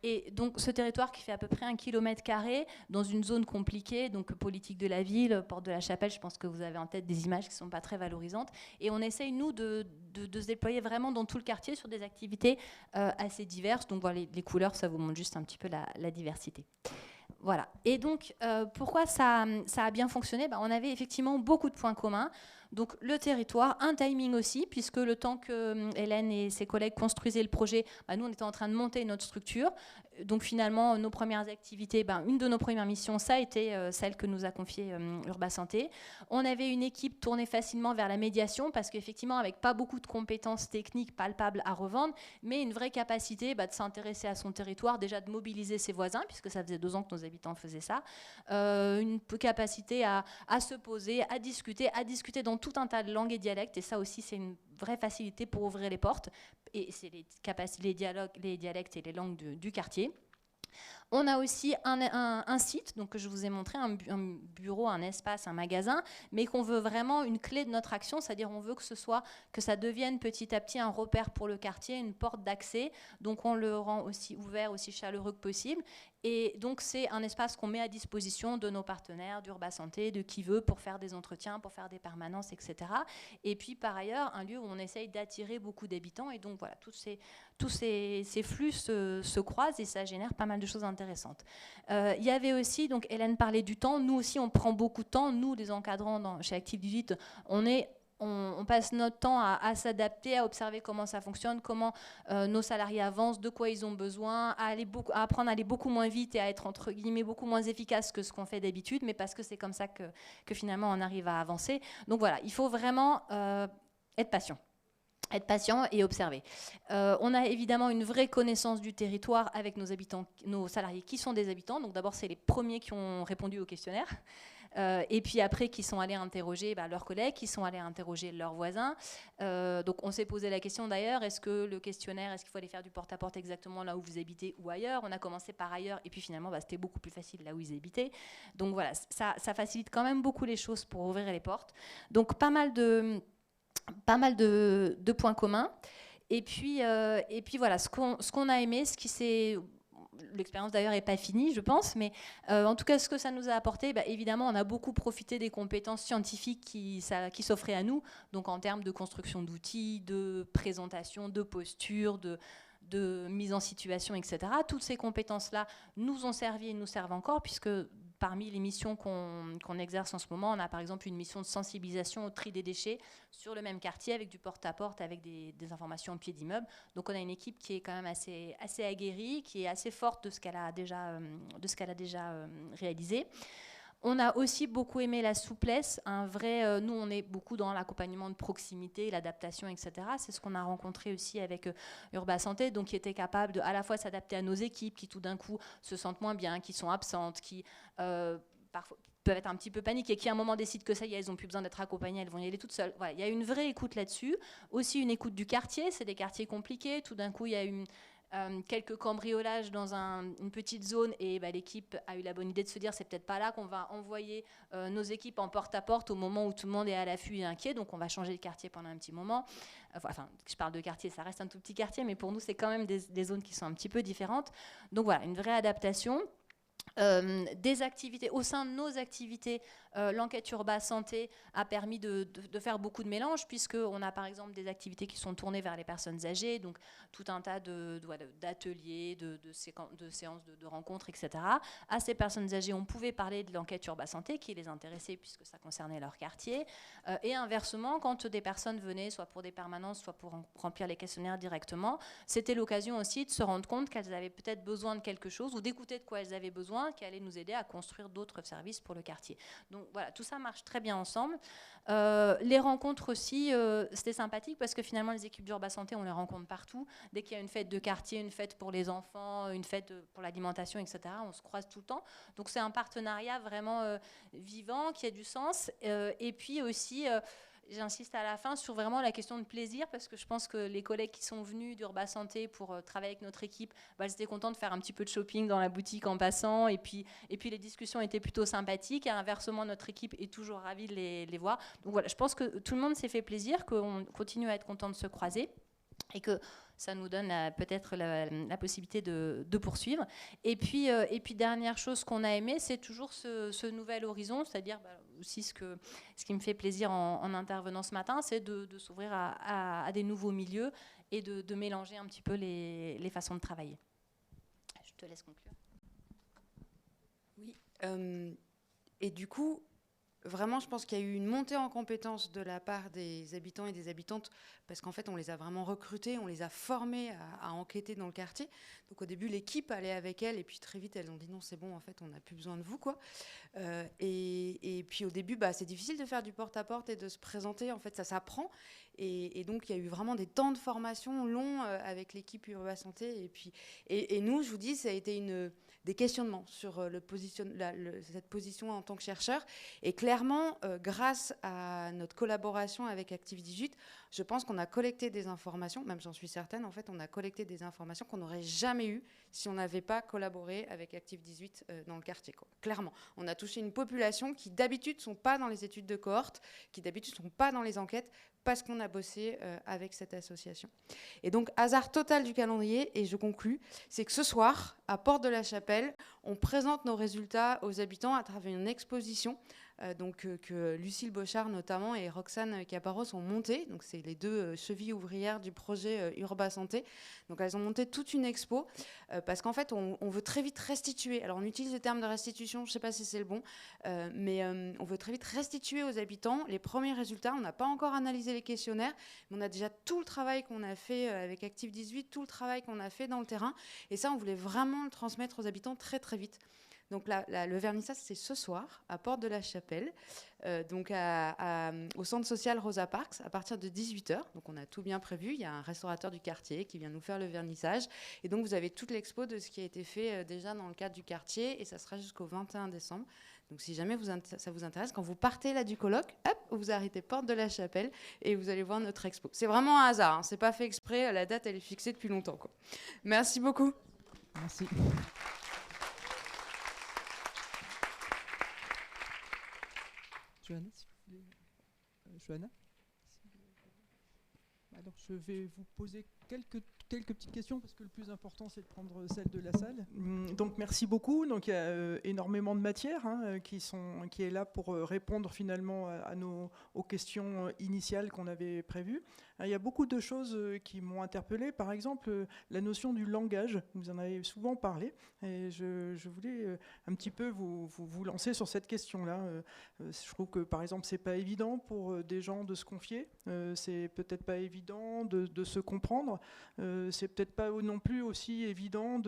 Et donc ce territoire qui fait à peu près 1 km² dans une zone compliquée, donc politique de la ville, Porte de la Chapelle, je pense que vous avez en tête des images qui ne sont pas très valorisantes. Et on essaye, nous, de se déployer vraiment dans tout le quartier sur des activités assez diverses. Donc voilà, les couleurs, ça vous montre juste un petit peu la diversité. Voilà. Et donc, pourquoi ça a bien fonctionné ? On avait effectivement beaucoup de points communs. Donc, le territoire, un timing aussi, puisque le temps que Hélène et ses collègues construisaient le projet, nous, on était en train de monter notre structure. Donc, finalement, nos premières activités, une de nos premières missions, ça a été celle que nous a confiée Urba Santé. On avait une équipe tournée facilement vers la médiation, parce qu'effectivement, avec pas beaucoup de compétences techniques palpables à revendre, mais une vraie capacité de s'intéresser à son territoire, déjà de mobiliser ses voisins, puisque ça faisait 2 ans que nos habitants faisaient ça, une capacité à se poser, à discuter dans tout un tas de langues et dialectes, et ça aussi c'est une vraie facilité pour ouvrir les portes, et c'est les dialectes et les langues du quartier. On a aussi un site, donc que je vous ai montré, un bureau, un espace, un magasin, mais qu'on veut vraiment une clé de notre action, c'est-à-dire on veut que ça devienne petit à petit un repère pour le quartier, une porte d'accès, donc on le rend aussi ouvert, aussi chaleureux que possible. Et donc c'est un espace qu'on met à disposition de nos partenaires, d'Urba Santé, de qui veut, pour faire des entretiens, pour faire des permanences, etc. Et puis par ailleurs, un lieu où on essaye d'attirer beaucoup d'habitants, et donc voilà, tous ces flux se croisent et ça génère pas mal de choses intéressantes. Il y avait aussi, donc Hélène parlait du temps, nous aussi on prend beaucoup de temps, nous les encadrants chez Active 18, on passe notre temps à s'adapter, à observer comment ça fonctionne, comment nos salariés avancent, de quoi ils ont besoin, à apprendre à aller beaucoup moins vite et à être entre guillemets beaucoup moins efficace que ce qu'on fait d'habitude, mais parce que c'est comme ça que finalement on arrive à avancer. Donc voilà, il faut vraiment être patient. Être patient et observer. On a évidemment une vraie connaissance du territoire avec nos habitants, nos salariés qui sont des habitants. Donc d'abord, c'est les premiers qui ont répondu au questionnaire. Et puis après, qui sont allés interroger leurs collègues, qui sont allés interroger leurs voisins. Donc on s'est posé la question d'ailleurs, est-ce que le questionnaire, est-ce qu'il faut aller faire du porte-à-porte exactement là où vous habitez ou ailleurs ? On a commencé par ailleurs et puis finalement, c'était beaucoup plus facile là où ils habitaient. Donc voilà, ça facilite quand même beaucoup les choses pour ouvrir les portes. Donc pas mal de points communs. Et puis voilà, ce qu'on a aimé, l'expérience d'ailleurs n'est pas finie, je pense, mais en tout cas, ce que ça nous a apporté, évidemment, on a beaucoup profité des compétences scientifiques qui s'offraient à nous, donc en termes de construction d'outils, de présentation, de posture, de mise en situation, etc. Toutes ces compétences-là nous ont servi et nous servent encore, puisque parmi les missions qu'on exerce en ce moment, on a par exemple une mission de sensibilisation au tri des déchets sur le même quartier avec du porte-à-porte, avec des informations au pied d'immeuble. Donc on a une équipe qui est quand même assez aguerrie, qui est assez forte de ce qu'elle a déjà réalisé. On a aussi beaucoup aimé la souplesse, nous on est beaucoup dans l'accompagnement de proximité, l'adaptation, etc. C'est ce qu'on a rencontré aussi avec Urba Santé, donc qui était capable de à la fois s'adapter à nos équipes qui tout d'un coup se sentent moins bien, qui sont absentes, qui parfois peuvent être un petit peu paniquées, qui à un moment décident que ça y est, elles n'ont plus besoin d'être accompagnées, elles vont y aller toutes seules. Voilà, il y a une vraie écoute là-dessus, aussi une écoute du quartier, c'est des quartiers compliqués, tout d'un coup il y a quelques cambriolages dans une petite zone et l'équipe a eu la bonne idée de se dire c'est peut-être pas là qu'on va envoyer nos équipes en porte-à-porte au moment où tout le monde est à l'affût et inquiet, donc on va changer de quartier pendant un petit moment. Enfin, je parle de quartier, ça reste un tout petit quartier, mais pour nous c'est quand même des zones qui sont un petit peu différentes. Donc voilà, une vraie adaptation. Des activités, au sein de nos activités, l'enquête Urba Santé a permis de faire beaucoup de mélanges, puisqu'on a par exemple des activités qui sont tournées vers les personnes âgées, donc tout un tas d'ateliers, de séances de rencontres, etc. À ces personnes âgées, on pouvait parler de l'enquête Urba Santé qui les intéressait puisque ça concernait leur quartier. Et inversement, quand des personnes venaient, soit pour des permanences, soit pour remplir les questionnaires directement, c'était l'occasion aussi de se rendre compte qu'elles avaient peut-être besoin de quelque chose ou d'écouter de quoi elles avaient besoin, qui allait nous aider à construire d'autres services pour le quartier. Donc voilà, tout ça marche très bien ensemble. Les rencontres aussi, c'était sympathique parce que finalement les équipes d'Urba Santé, on les rencontre partout. Dès qu'il y a une fête de quartier, une fête pour les enfants, une fête pour l'alimentation, etc., on se croise tout le temps. Donc c'est un partenariat vraiment vivant, qui a du sens. Et puis aussi... j'insiste à la fin sur vraiment la question de plaisir, parce que je pense que les collègues qui sont venus d'Urba Santé pour travailler avec notre équipe, ils étaient contents de faire un petit peu de shopping dans la boutique en passant, et puis les discussions étaient plutôt sympathiques, et inversement notre équipe est toujours ravie de les voir. Donc voilà, je pense que tout le monde s'est fait plaisir, qu'on continue à être content de se croiser, et que ça nous donne peut-être la possibilité de poursuivre. Et puis dernière chose qu'on a aimé, c'est toujours ce nouvel horizon, c'est-à-dire aussi ce qui me fait plaisir en intervenant ce matin, c'est de s'ouvrir à des nouveaux milieux et de mélanger un petit peu les façons de travailler. Je te laisse conclure. Oui. Et du coup, vraiment, je pense qu'il y a eu une montée en compétences de la part des habitants et des habitantes, parce qu'en fait, on les a vraiment recrutés, on les a formés à enquêter dans le quartier. Donc au début, l'équipe allait avec elles, et puis très vite, elles ont dit non, c'est bon, en fait, on n'a plus besoin de vous, quoi. Et puis au début, c'est difficile de faire du porte-à-porte et de se présenter, en fait, ça s'apprend. Et donc, il y a eu vraiment des temps de formation longs avec l'équipe Urba Santé. Et nous, je vous dis, ça a été des questionnements sur cette position en tant que chercheur. Et clairement, grâce à notre collaboration avec Active18, je pense qu'on a collecté des informations, même j'en suis certaine, en fait, on a collecté des informations qu'on n'aurait jamais eues si on n'avait pas collaboré avec Active18 dans le quartier, quoi. Clairement, on a touché une population qui d'habitude ne sont pas dans les études de cohorte, qui d'habitude ne sont pas dans les enquêtes, parce qu'on a bossé avec cette association. Et donc, hasard total du calendrier, et je conclus, c'est que ce soir, à Porte de la Chapelle, on présente nos résultats aux habitants à travers une exposition que Lucille Bochard notamment et Roxane Caparros ont monté. Donc c'est les deux chevilles ouvrières du projet Urba Santé. Donc elles ont monté toute une expo parce qu'en fait on veut très vite restituer. Alors on utilise le terme de restitution, je ne sais pas si c'est le bon, mais on veut très vite restituer aux habitants les premiers résultats. On n'a pas encore analysé les questionnaires, mais on a déjà tout le travail qu'on a fait avec Active18, tout le travail qu'on a fait dans le terrain. Et ça, on voulait vraiment le transmettre aux habitants très très vite. Donc le vernissage, c'est ce soir, à Porte de la Chapelle, donc au centre social Rosa Parks, à partir de 18h. Donc on a tout bien prévu. Il y a un restaurateur du quartier qui vient nous faire le vernissage. Et donc vous avez toute l'expo de ce qui a été fait déjà dans le cadre du quartier. Et ça sera jusqu'au 21 décembre. Donc si jamais ça vous intéresse, quand vous partez là du colloque, hop, vous arrêtez Porte de la Chapelle et vous allez voir notre expo. C'est vraiment un hasard, hein, c'est pas fait exprès. La date, elle est fixée depuis longtemps, quoi. Merci beaucoup. Merci. Johanna, si vous voulez. Johanna, alors je vais vous poser quelques quelques petites questions, parce que le plus important, c'est de prendre celle de la salle. Donc, merci beaucoup. Donc, il y a énormément de matière qui est là pour répondre finalement aux questions initiales qu'on avait prévues. Il y a beaucoup de choses qui m'ont interpellé. Par exemple, la notion du langage. Vous en avez souvent parlé. Et je voulais un petit peu vous lancer sur cette question-là. Je trouve que, par exemple, c'est pas évident pour des gens de se confier. C'est peut-être pas évident de se comprendre. C'est peut-être pas non plus aussi évident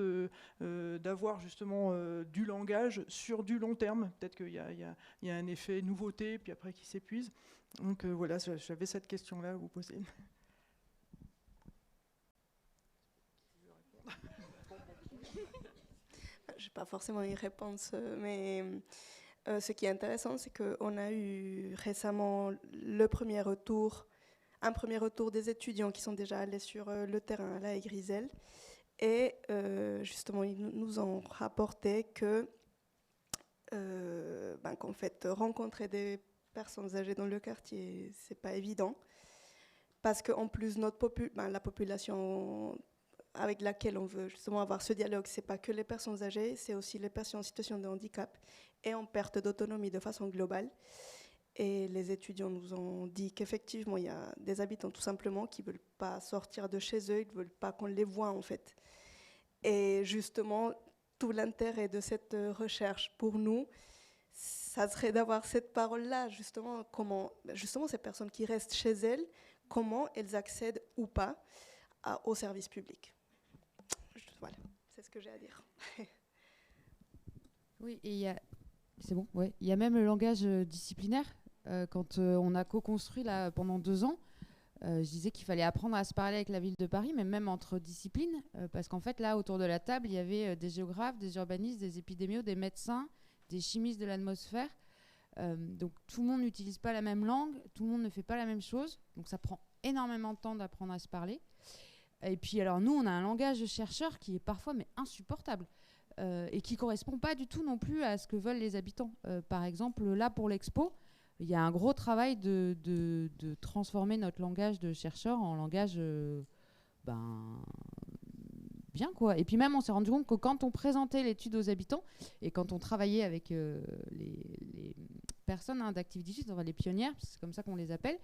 d'avoir justement du langage sur du long terme. Peut-être qu'il y a un effet nouveauté, puis après qui s'épuise. Donc voilà, j'avais cette question-là à vous poser. Je n'ai pas forcément une réponse, mais ce qui est intéressant, c'est qu'on a eu récemment un premier retour des étudiants qui sont déjà allés sur le terrain là, à Grisel. Et justement, ils nous ont rapporté qu'en fait, rencontrer des personnes âgées dans le quartier, c'est pas évident. Parce qu'en plus, la population avec laquelle on veut justement avoir ce dialogue, c'est pas que les personnes âgées, c'est aussi les personnes en situation de handicap et en perte d'autonomie de façon globale. Et les étudiants nous ont dit qu'effectivement, il y a des habitants tout simplement qui ne veulent pas sortir de chez eux, ils ne veulent pas qu'on les voie en fait. Et justement, tout l'intérêt de cette recherche pour nous, ça serait d'avoir cette parole-là, justement, comment justement ces personnes qui restent chez elles, comment elles accèdent ou pas au service public. Voilà, c'est ce que j'ai à dire. Oui, et c'est bon, ouais. Il y a même le langage disciplinaire. Quand on a co-construit là, pendant 2 ans, je disais qu'il fallait apprendre à se parler avec la ville de Paris, mais même entre disciplines, parce qu'en fait, là, autour de la table, il y avait des géographes, des urbanistes, des épidémios, des médecins, des chimistes de l'atmosphère. Donc tout le monde n'utilise pas la même langue, tout le monde ne fait pas la même chose, donc ça prend énormément de temps d'apprendre à se parler. Et puis alors nous, on a un langage de chercheur qui est parfois mais insupportable et qui ne correspond pas du tout non plus à ce que veulent les habitants. Par exemple, là pour l'expo, il y a un gros travail de transformer notre langage de chercheur en langage bien quoi. Et puis même on s'est rendu compte que quand on présentait l'étude aux habitants et quand on travaillait avec les personnes d'Active 18, enfin les pionnières, c'est comme ça qu'on les appelle,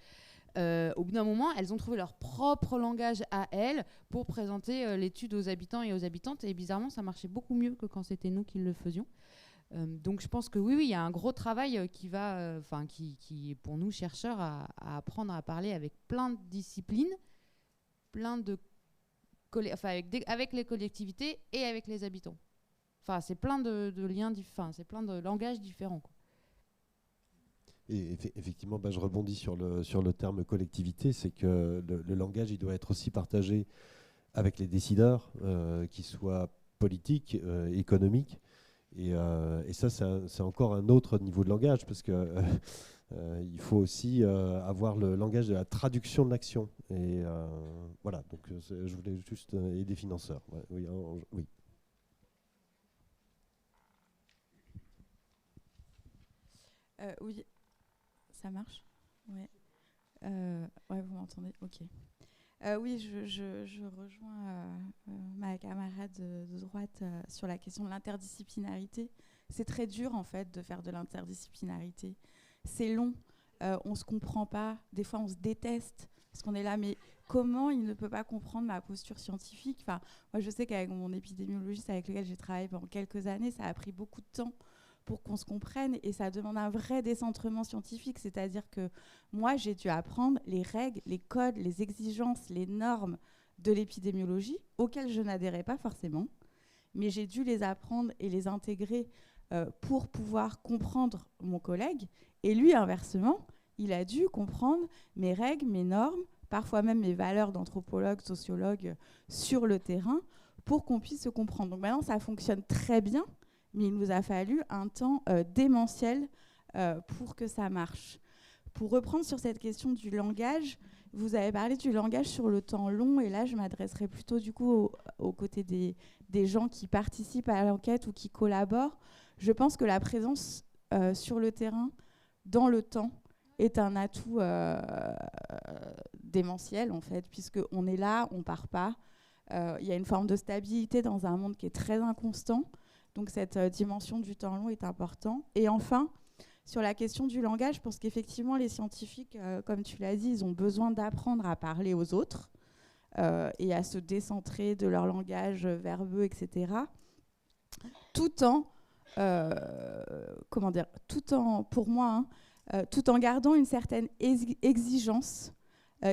au bout d'un moment, elles ont trouvé leur propre langage à elles pour présenter l'étude aux habitants et aux habitantes. Et bizarrement, ça marchait beaucoup mieux que quand c'était nous qui le faisions. Donc je pense que oui, il y a un gros travail qui est pour nous chercheurs à apprendre à parler avec plein de disciplines, avec les collectivités et avec les habitants. Enfin, c'est plein de liens, c'est plein de langages différents, quoi. Et effectivement, je rebondis sur le terme collectivité, c'est que le langage, il doit être aussi partagé avec les décideurs, qu'ils soient politiques, économiques. Et ça, c'est encore un autre niveau de langage, parce que il faut aussi avoir le langage de la traduction de l'action. Et voilà, donc je voulais juste... et des financeurs. Ouais, oui. Oui. Ça marche ? Ouais. Ouais, vous m'entendez ? Ok. Oui, je rejoins ma camarade de droite sur la question de l'interdisciplinarité. C'est très dur, en fait, de faire de l'interdisciplinarité. C'est long, on ne se comprend pas, des fois on se déteste, parce qu'on est là, mais comment il ne peut pas comprendre ma posture scientifique ? Enfin, moi, je sais qu'avec mon épidémiologiste avec lequel j'ai travaillé pendant quelques années, ça a pris beaucoup de temps pour qu'on se comprenne, et ça demande un vrai décentrement scientifique, c'est-à-dire que moi, j'ai dû apprendre les règles, les codes, les exigences, les normes de l'épidémiologie, auxquelles je n'adhérais pas forcément, mais j'ai dû les apprendre et les intégrer pour pouvoir comprendre mon collègue, et lui, inversement, il a dû comprendre mes règles, mes normes, parfois même mes valeurs d'anthropologue, sociologue sur le terrain, pour qu'on puisse se comprendre. Donc maintenant, ça fonctionne très bien, mais il nous a fallu un temps démentiel pour que ça marche. Pour reprendre sur cette question du langage, vous avez parlé du langage sur le temps long, et là je m'adresserai plutôt du coup aux côtés des gens qui participent à l'enquête ou qui collaborent. Je pense que la présence sur le terrain, dans le temps, est un atout démentiel en fait, puisqu'on est là, on ne part pas. Il y a une forme de stabilité dans un monde qui est très inconstant. Donc cette dimension du temps long est importante. Et enfin, sur la question du langage, je pense qu'effectivement, les scientifiques, comme tu l'as dit, ils ont besoin d'apprendre à parler aux autres et à se décentrer de leur langage verbeux, etc. Tout en, pour moi, tout en gardant une certaine exigence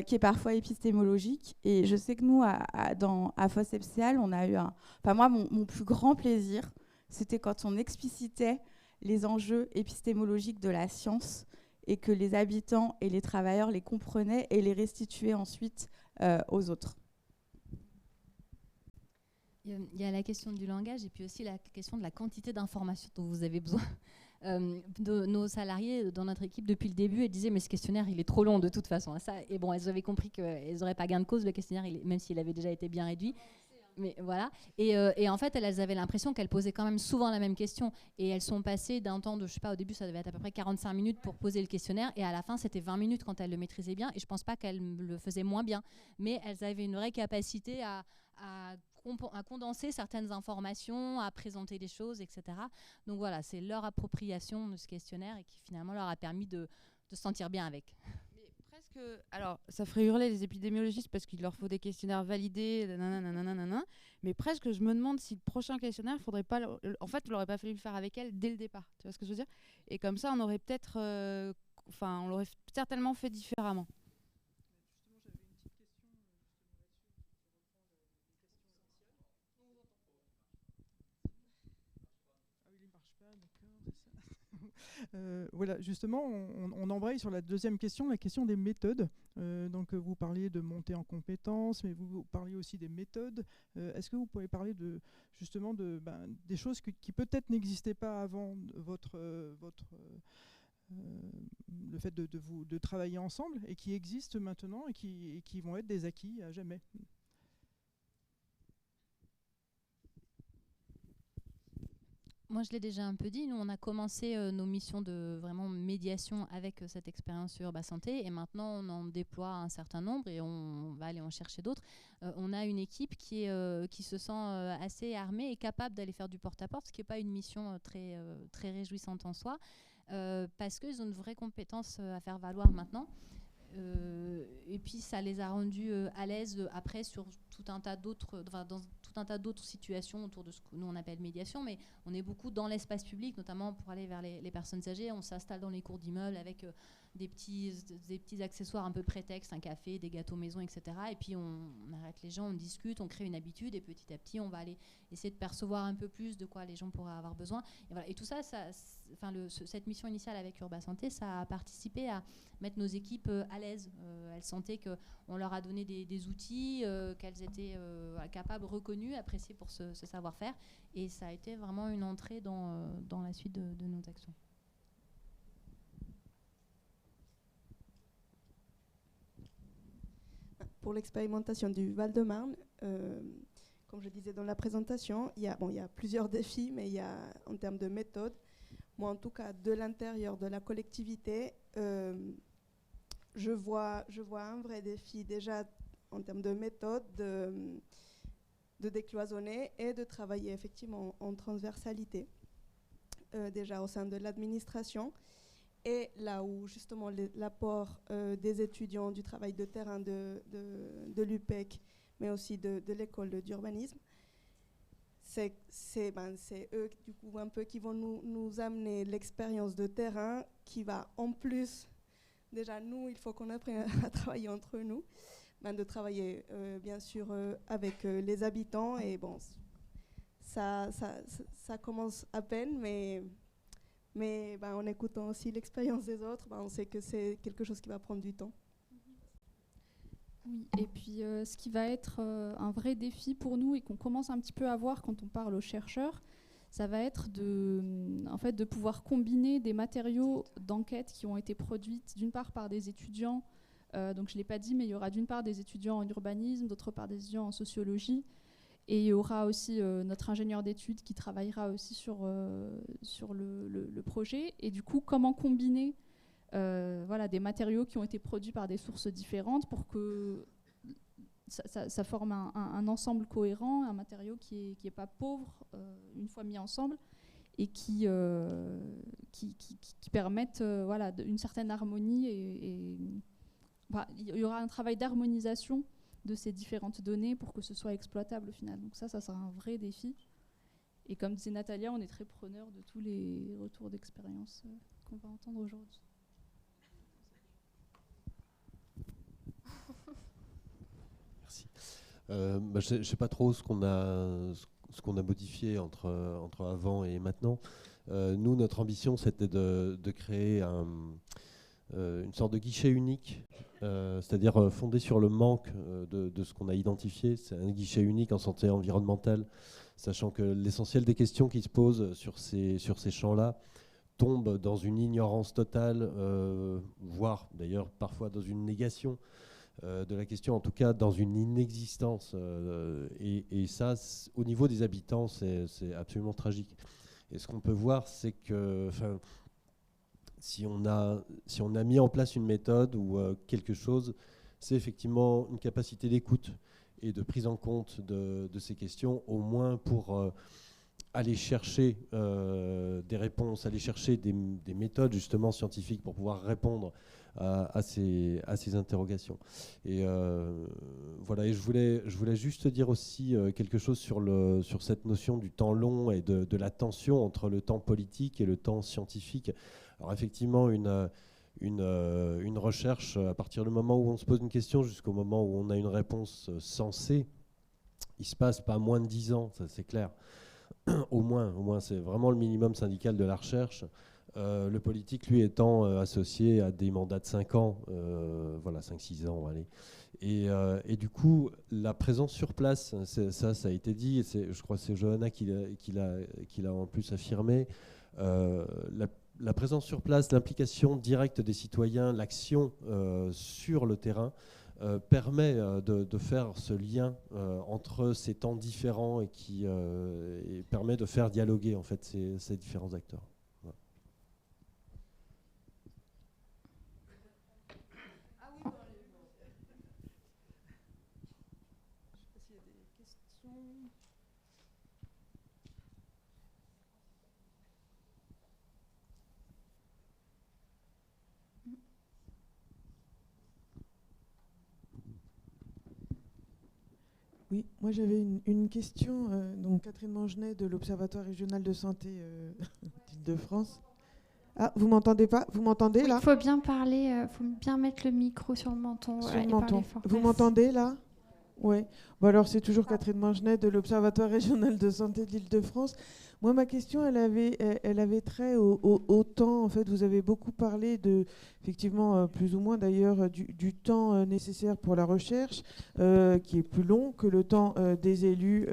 qui est parfois épistémologique. Et je sais que nous, à Fosse Epsial, on a eu moi, mon plus grand plaisir, c'était quand on explicitait les enjeux épistémologiques de la science et que les habitants et les travailleurs les comprenaient et les restituaient ensuite aux autres. Il y a la question du langage et puis aussi la question de la quantité d'informations dont vous avez besoin. Nos salariés dans notre équipe depuis le début, elles disaient mais ce questionnaire il est trop long de toute façon. Et bon, elles avaient compris qu'elles n'auraient pas gain de cause, le questionnaire, même s'il avait déjà été bien réduit. Mais voilà. Et en fait, elles avaient l'impression qu'elles posaient quand même souvent la même question. Et elles sont passées d'un temps de, je sais pas, au début, ça devait être à peu près 45 minutes pour poser le questionnaire. Et à la fin, c'était 20 minutes quand elles le maîtrisaient bien. Et je pense pas qu'elles le faisaient moins bien. Mais elles avaient une vraie capacité à condenser certaines informations, à présenter les choses, etc. Donc voilà, c'est leur appropriation de ce questionnaire et qui finalement leur a permis de se sentir bien avec. Alors, ça ferait hurler les épidémiologistes parce qu'il leur faut des questionnaires validés, nanana, mais presque, je me demande si le prochain questionnaire, en fait, il n'aurait pas fallu le faire avec elles dès le départ. Tu vois ce que je veux dire? Et comme ça, on aurait peut-être, on l'aurait certainement fait différemment. Voilà, justement, on embraye sur la deuxième question, la question des méthodes. Donc, vous parliez de montée en compétences, mais vous parliez aussi des méthodes. Est-ce que vous pouvez parler justement des choses qui peut-être n'existaient pas avant le fait de travailler ensemble et qui existent maintenant et qui vont être des acquis à jamais? Moi, je l'ai déjà un peu dit, nous, on a commencé nos missions de vraiment médiation avec cette expérience sur Urba Santé et maintenant, on en déploie un certain nombre et on va aller en chercher d'autres. On a une équipe qui se sent assez armée et capable d'aller faire du porte-à-porte, ce qui n'est pas une mission très réjouissante en soi, parce qu'ils ont une vraie compétence à faire valoir maintenant. Et puis ça les a rendus à l'aise après sur tout un tas d'autres, dans tout un tas d'autres situations autour de ce que nous on appelle médiation, mais on est beaucoup dans l'espace public, notamment pour aller vers les personnes âgées. On s'installe dans les cours d'immeubles avec des petits accessoires un peu prétextes, un café, des gâteaux maison, etc. Et puis on arrête les gens, on discute, on crée une habitude et petit à petit on va aller essayer de percevoir un peu plus de quoi les gens pourraient avoir besoin. Et, voilà. Et tout ça, cette mission initiale avec Urba Santé, ça a participé à mettre nos équipes à l'aise. Elles sentaient qu'on leur a donné des outils, qu'elles étaient capables, reconnues, appréciées pour ce savoir-faire. Et ça a été vraiment une entrée dans la suite de nos actions. Pour l'expérimentation du Val-de-Marne, comme je disais dans la présentation, il y a plusieurs défis, mais il y a en termes de méthode. Moi, en tout cas, de l'intérieur de la collectivité, je vois un vrai défi déjà en termes de méthode, de décloisonner et de travailler effectivement en transversalité, déjà au sein de l'administration. Et là où justement l'apport des étudiants du travail de terrain de l'UPEC, mais aussi de l'école d'urbanisme, c'est eux du coup un peu qui vont nous amener l'expérience de terrain qui va en plus, déjà nous il faut qu'on apprenne à travailler entre nous, de travailler bien sûr avec les habitants et bon ça commence à peine mais en écoutant aussi l'expérience des autres, on sait que c'est quelque chose qui va prendre du temps. Oui, et puis ce qui va être un vrai défi pour nous et qu'on commence un petit peu à voir quand on parle aux chercheurs, ça va être de pouvoir combiner des matériaux d'enquête qui ont été produits d'une part par des étudiants, donc je ne l'ai pas dit, mais il y aura d'une part des étudiants en urbanisme, d'autre part des étudiants en sociologie, et il y aura aussi notre ingénieur d'études qui travaillera aussi sur le projet, et du coup comment combiner des matériaux qui ont été produits par des sources différentes pour que ça forme un ensemble cohérent, un matériau qui est pas pauvre une fois mis ensemble, et qui permettent voilà, une certaine harmonie. Il y aura un travail d'harmonisation de ces différentes données pour que ce soit exploitable au final. Donc ça sera un vrai défi. Et comme disait Natalia, on est très preneur de tous les retours d'expérience qu'on va entendre aujourd'hui. Merci. Je ne sais pas trop ce qu'on a modifié entre avant et maintenant. Nous, notre ambition, c'était de créer une sorte de guichet unique, c'est-à-dire fondé sur le manque de ce qu'on a identifié. C'est un guichet unique en santé environnementale, sachant que l'essentiel des questions qui se posent sur ces champs-là tombent dans une ignorance totale, voire d'ailleurs parfois dans une négation de la question, en tout cas dans une inexistence. Et ça, au niveau des habitants, c'est absolument tragique. Et ce qu'on peut voir, c'est que si on a mis en place une méthode ou quelque chose, c'est effectivement une capacité d'écoute et de prise en compte de ces questions, au moins pour aller chercher des réponses, aller chercher des méthodes justement scientifiques pour pouvoir répondre à ces interrogations. Et voilà, et je voulais juste dire aussi quelque chose sur cette notion du temps long et de la tension entre le temps politique et le temps scientifique. Alors effectivement, une recherche, à partir du moment où on se pose une question jusqu'au moment où on a une réponse sensée, il ne se passe pas moins de 10 ans, ça c'est clair. Au moins, c'est vraiment le minimum syndical de la recherche. Le politique, lui, étant associé à des mandats de 5 ans, voilà, 5-6 ans, allez. Et du coup, la présence sur place, ça a été dit, et je crois que c'est Johanna qui l'a en plus affirmé, la présence sur place, l'implication directe des citoyens, l'action sur le terrain permet de faire ce lien entre ces temps différents et permet de faire dialoguer en fait ces différents acteurs. Voilà. Oui, moi j'avais une question. Donc Catherine Mangenet de l'Observatoire régional de santé d'Île-de-France. Ah, vous m'entendez pas? Vous m'entendez là? Il faut bien parler, faut bien mettre le micro sur le menton. Sur le menton. Vous m'entendez là? Oui. Bon, alors c'est toujours Catherine Mangenet de l'Observatoire régional de santé d'Île-de-France. Moi, ma question, elle avait trait au temps. En fait, vous avez beaucoup parlé effectivement, plus ou moins d'ailleurs, du temps nécessaire pour la recherche, qui est plus long que le temps des élus,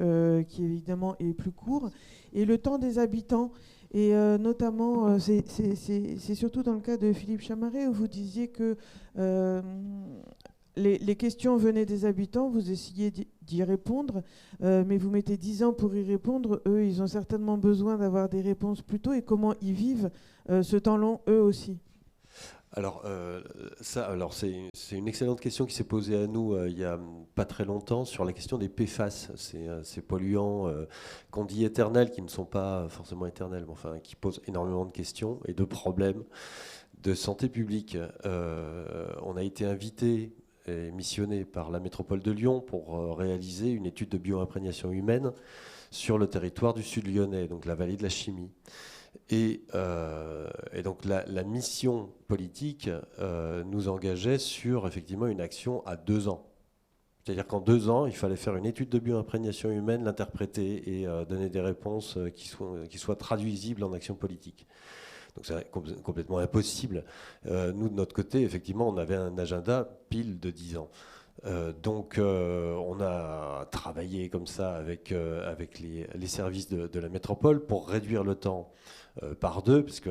qui évidemment est plus court, et le temps des habitants. Et notamment, c'est surtout dans le cas de Philippe Chamaret, où vous disiez que les questions venaient des habitants, vous essayez d'y répondre, mais vous mettez 10 ans pour y répondre. Eux, ils ont certainement besoin d'avoir des réponses plus tôt. Et comment ils vivent ce temps long, eux aussi? Alors, c'est une excellente question qui s'est posée à nous il n'y a pas très longtemps sur la question des PFAS, ces polluants qu'on dit éternels, qui ne sont pas forcément éternels, mais enfin qui posent énormément de questions et de problèmes de santé publique. On a été invité et missionné par la métropole de Lyon pour réaliser une étude de bioimprégnation humaine sur le territoire du sud lyonnais, donc la vallée de la Chimie. Et donc la mission politique nous engageait sur effectivement une action à 2 ans. C'est-à-dire qu'en 2 ans, il fallait faire une étude de bioimprégnation humaine, l'interpréter et donner des réponses qui soient traduisibles en action politique. Donc c'est complètement impossible. Nous, de notre côté, effectivement, on avait un agenda pile de 10 ans. Donc on a travaillé comme ça avec les services de la métropole pour réduire le temps par 2, puisque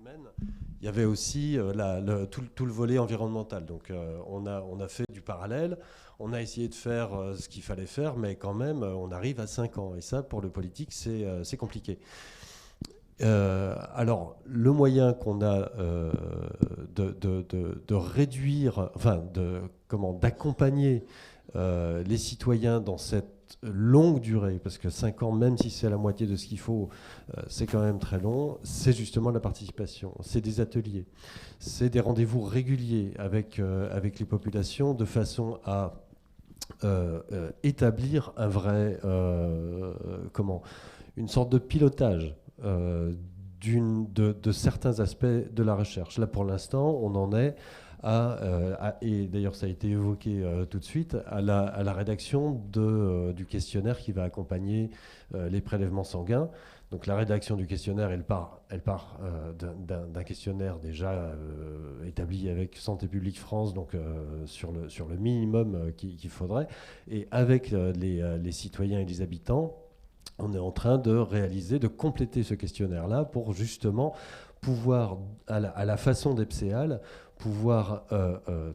humaine, il y avait aussi tout le volet environnemental. Donc on a fait du parallèle, on a essayé de faire ce qu'il fallait faire, mais quand même, on arrive à 5 ans. Et ça, pour le politique, c'est compliqué. Alors, le moyen qu'on a de réduire, enfin, d'accompagner les citoyens dans cette longue durée, parce que 5 ans, même si c'est la moitié de ce qu'il faut, c'est quand même très long, c'est justement la participation. C'est des ateliers, c'est des rendez-vous réguliers avec les populations de façon à établir un vrai, une sorte de pilotage de certains aspects de la recherche. Là, pour l'instant, on en est et d'ailleurs ça a été évoqué tout de suite, à la rédaction du questionnaire qui va accompagner les prélèvements sanguins. Donc la rédaction du questionnaire, elle part d'un questionnaire déjà établi avec Santé publique France, donc sur le minimum qu'il faudrait, et avec les citoyens et les habitants, on est en train de compléter ce questionnaire-là pour justement pouvoir, à la façon d'EPSEAL, pouvoir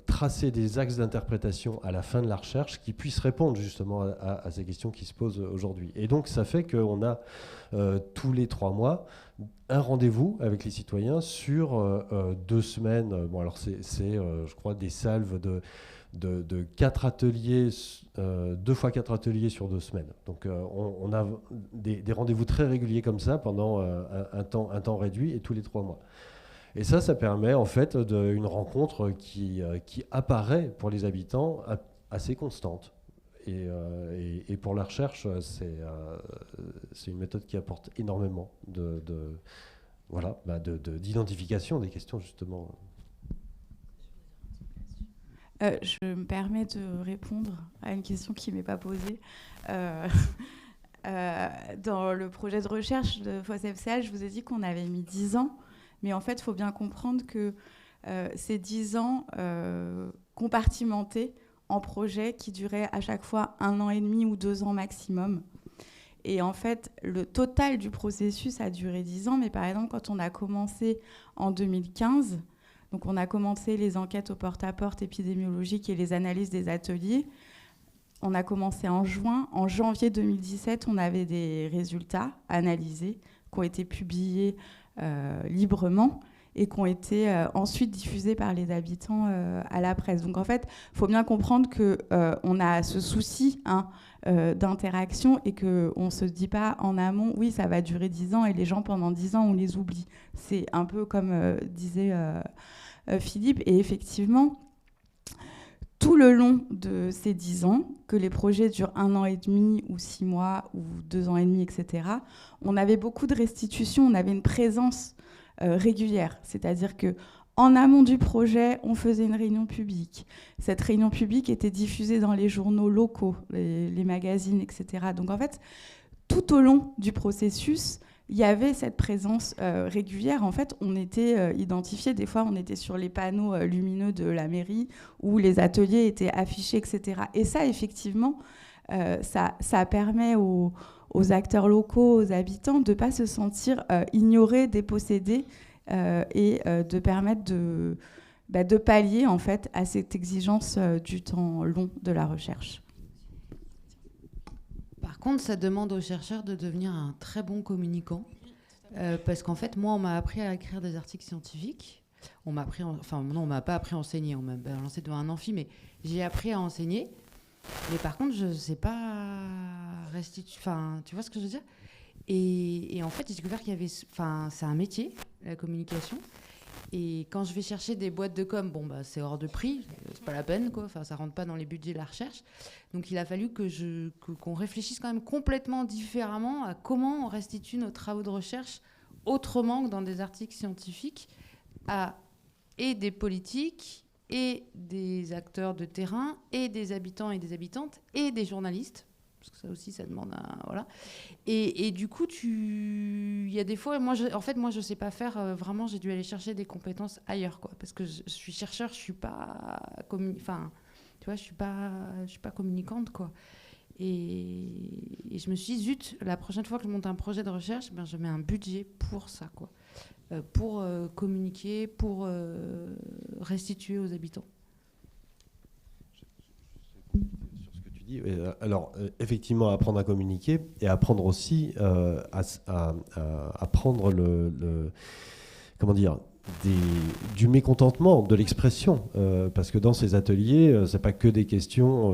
tracer des axes d'interprétation à la fin de la recherche qui puissent répondre justement à ces questions qui se posent aujourd'hui. Et donc ça fait qu'on a tous les 3 mois un rendez-vous avec les citoyens sur 2 semaines. Bon, alors c'est je crois des salves de 4 ateliers, 2 fois 4 ateliers sur 2 semaines. Donc on a des rendez-vous très réguliers comme ça pendant un temps réduit et tous les 3 mois. Et ça permet en fait une rencontre qui apparaît pour les habitants assez constante. Et pour la recherche, c'est une méthode qui apporte énormément d'identification des questions justement. Je me permets de répondre à une question qui ne m'est pas posée. Dans le projet de recherche de FOSS-EPSEAL, je vous ai dit qu'on avait mis 10 ans. Mais en fait, il faut bien comprendre que ces 10 ans compartimentés en projets qui duraient à chaque fois 1 an et demi ou 2 ans maximum. Et en fait, le total du processus a duré 10 ans. Mais par exemple, quand on a commencé en 2015, donc on a commencé les enquêtes au porte-à-porte épidémiologique et les analyses des ateliers, on a commencé en juin. En janvier 2017, on avait des résultats analysés qui ont été publiés librement et qui ont été ensuite diffusés par les habitants à la presse. Donc en fait, il faut bien comprendre qu'on a ce souci d'interaction et qu'on ne se dit pas en amont, oui, ça va durer 10 ans et les gens, pendant 10 ans, on les oublie. C'est un peu comme disait Philippe. Et effectivement, tout le long de ces 10 ans, que les projets durent 1 an et demi ou 6 mois ou 2 ans et demi, etc., on avait beaucoup de restitutions, on avait une présence régulière. C'est-à-dire qu'en amont du projet, on faisait une réunion publique. Cette réunion publique était diffusée dans les journaux locaux, les magazines, etc. Donc en fait, tout au long du processus, il y avait cette présence régulière. En fait, on était identifiés. Des fois, on était sur les panneaux lumineux de la mairie où les ateliers étaient affichés, etc. Et ça, effectivement, ça permet aux acteurs locaux, aux habitants, de ne pas se sentir ignorés, dépossédés et de permettre de pallier en fait, à cette exigence du temps long de la recherche. Par contre, ça demande aux chercheurs de devenir un très bon communicant. Parce qu'en fait, moi, on m'a appris à écrire des articles scientifiques. On m'a pas appris à enseigner. On m'a lancé devant un amphi, mais j'ai appris à enseigner. Mais par contre, je ne sais pas restituer. Enfin, tu vois ce que je veux dire ? Et en fait, j'ai découvert qu'il y avait. Enfin, c'est un métier, la communication. Et quand je vais chercher des boîtes de com, c'est hors de prix, c'est pas la peine, quoi. Enfin, ça rentre pas dans les budgets de la recherche. Donc, il a fallu qu'on réfléchisse quand même complètement différemment à comment on restitue nos travaux de recherche autrement que dans des articles scientifiques et des politiques et des acteurs de terrain et des habitants et des habitantes et des journalistes. Parce que ça aussi, ça demande voilà. Et du coup, il y a des fois, moi, je sais pas faire. Vraiment, j'ai dû aller chercher des compétences ailleurs, quoi. Parce que je suis chercheur, je suis pas, tu vois, je suis pas communicante, quoi. Et je me suis dit, zut, la prochaine fois que je monte un projet de recherche, ben, je mets un budget pour ça, quoi. Pour communiquer, pour restituer aux habitants. Sur ce que tu dis, alors effectivement, apprendre à communiquer et apprendre aussi à prendre comment dire, du mécontentement, de l'expression, parce que dans ces ateliers, c'est pas que des questions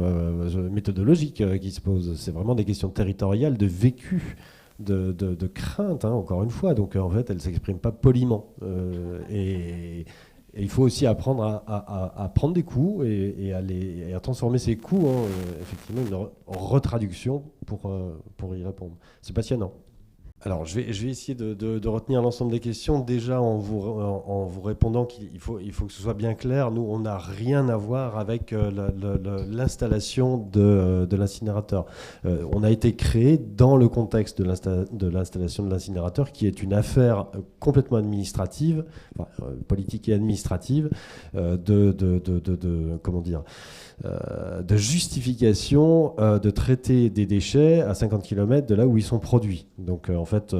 méthodologiques qui se posent, c'est vraiment des questions territoriales, de vécu, de crainte, hein, encore une fois. Donc en fait, elles ne s'expriment pas poliment. Et il faut aussi apprendre à prendre des coups et à transformer ces coups en effectivement une retraduction pour y répondre. C'est passionnant. Alors, je vais essayer de retenir l'ensemble des questions. Déjà, en vous répondant qu'il faut que ce soit bien clair, nous, on n'a rien à voir avec l'installation de l'incinérateur. On a été créé dans le contexte de l'installation de l'incinérateur, qui est une affaire complètement administrative, politique et administrative, comment dire, de justification de traiter des déchets à 50 km de là où ils sont produits. Donc en fait,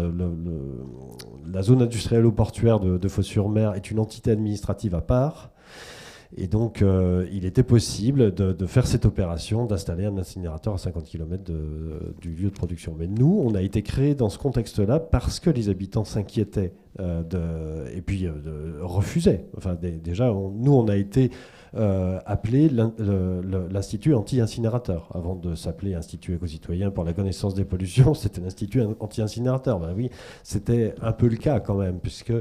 la zone industrielle ou portuaire de Fos-sur-Mer est une entité administrative à part. Et donc, il était possible de faire cette opération, d'installer un incinérateur à 50 km du lieu de production. Mais nous, on a été créé dans ce contexte-là parce que les habitants s'inquiétaient et puis refusaient. Enfin, déjà, nous, on a été appelé l'Institut anti-incinérateur. Avant de s'appeler Institut éco-citoyen pour la connaissance des pollutions, c'était l'Institut anti-incinérateur. Ben oui, c'était un peu le cas quand même, puisque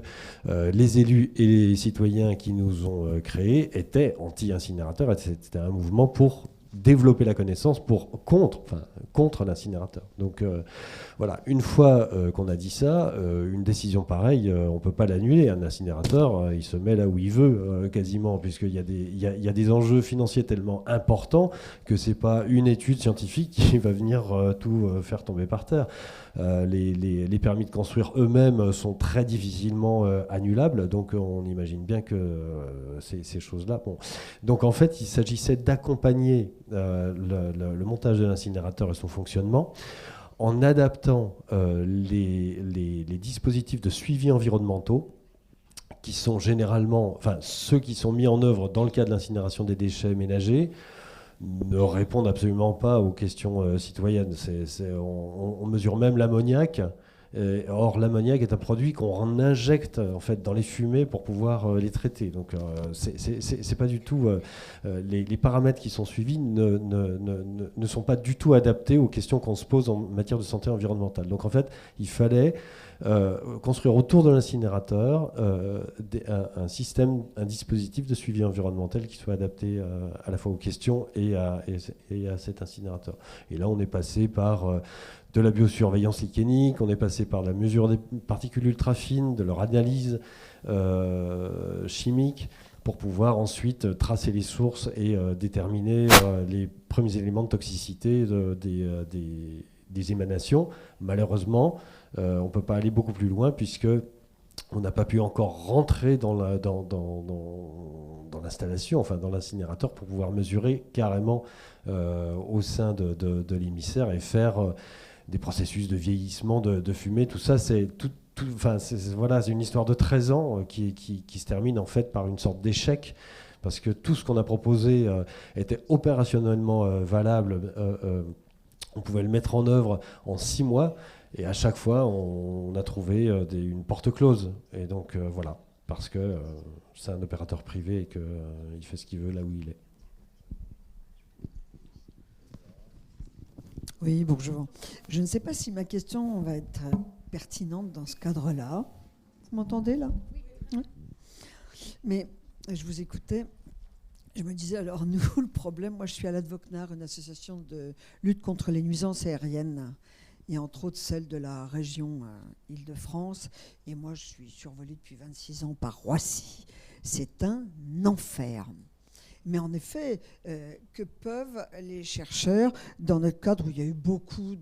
les élus et les citoyens qui nous ont créés étaient anti-incinérateurs. C'était un mouvement pour développer la connaissance contre l'incinérateur. Donc voilà, une fois qu'on a dit ça, une décision pareille, on ne peut pas l'annuler. Un incinérateur, il se met là où il veut, quasiment, puisqu'il y a des enjeux financiers tellement importants que ce n'est pas une étude scientifique qui va venir tout faire tomber par terre. Les permis de construire eux-mêmes sont très difficilement annulables, donc on imagine bien que ces choses-là... Bon. Donc en fait, il s'agissait d'accompagner le montage de l'incinérateur et son fonctionnement en adaptant les dispositifs de suivi environnementaux qui sont généralement, enfin ceux qui sont mis en œuvre dans le cas de l'incinération des déchets ménagers, ne répondent absolument pas aux questions citoyennes. On mesure même l'ammoniac. Or, l'ammoniac est un produit qu'on injecte en fait dans les fumées pour pouvoir les traiter. Donc, c'est pas du tout les paramètres qui sont suivis ne sont pas du tout adaptés aux questions qu'on se pose en matière de santé environnementale. Donc, en fait, il fallait construire autour de l'incinérateur un dispositif de suivi environnemental qui soit adapté à la fois aux questions et à cet incinérateur. Et là, on est passé par de la biosurveillance likénique, on est passé par la mesure des particules ultra fines, de leur analyse chimique, pour pouvoir ensuite tracer les sources et déterminer les premiers éléments de toxicité des émanations. Malheureusement, on ne peut pas aller beaucoup plus loin puisque on n'a pas pu encore rentrer dans l'installation, enfin dans l'incinérateur, pour pouvoir mesurer carrément au sein de l'émissaire et faire des processus de vieillissement, de fumée. Tout ça, c'est une histoire de 13 ans qui se termine en fait par une sorte d'échec, parce que tout ce qu'on a proposé était opérationnellement valable. On pouvait le mettre en œuvre en 6 mois, et à chaque fois, on a trouvé une porte close. Et donc voilà, parce que c'est un opérateur privé et qu'il fait ce qu'il veut là où il est. Oui, bonjour. Je ne sais pas si ma question va être pertinente dans ce cadre-là. Vous m'entendez là ? Oui. Mais je vous écoutais. Je me disais, alors nous, le problème, moi je suis à l'Advocnar, une association de lutte contre les nuisances aériennes, et entre autres celle de la région Île-de-France. Et moi je suis survolée depuis 26 ans par Roissy. C'est un enfer. Mais en effet, que peuvent les chercheurs, dans notre cadre où il y a eu beaucoup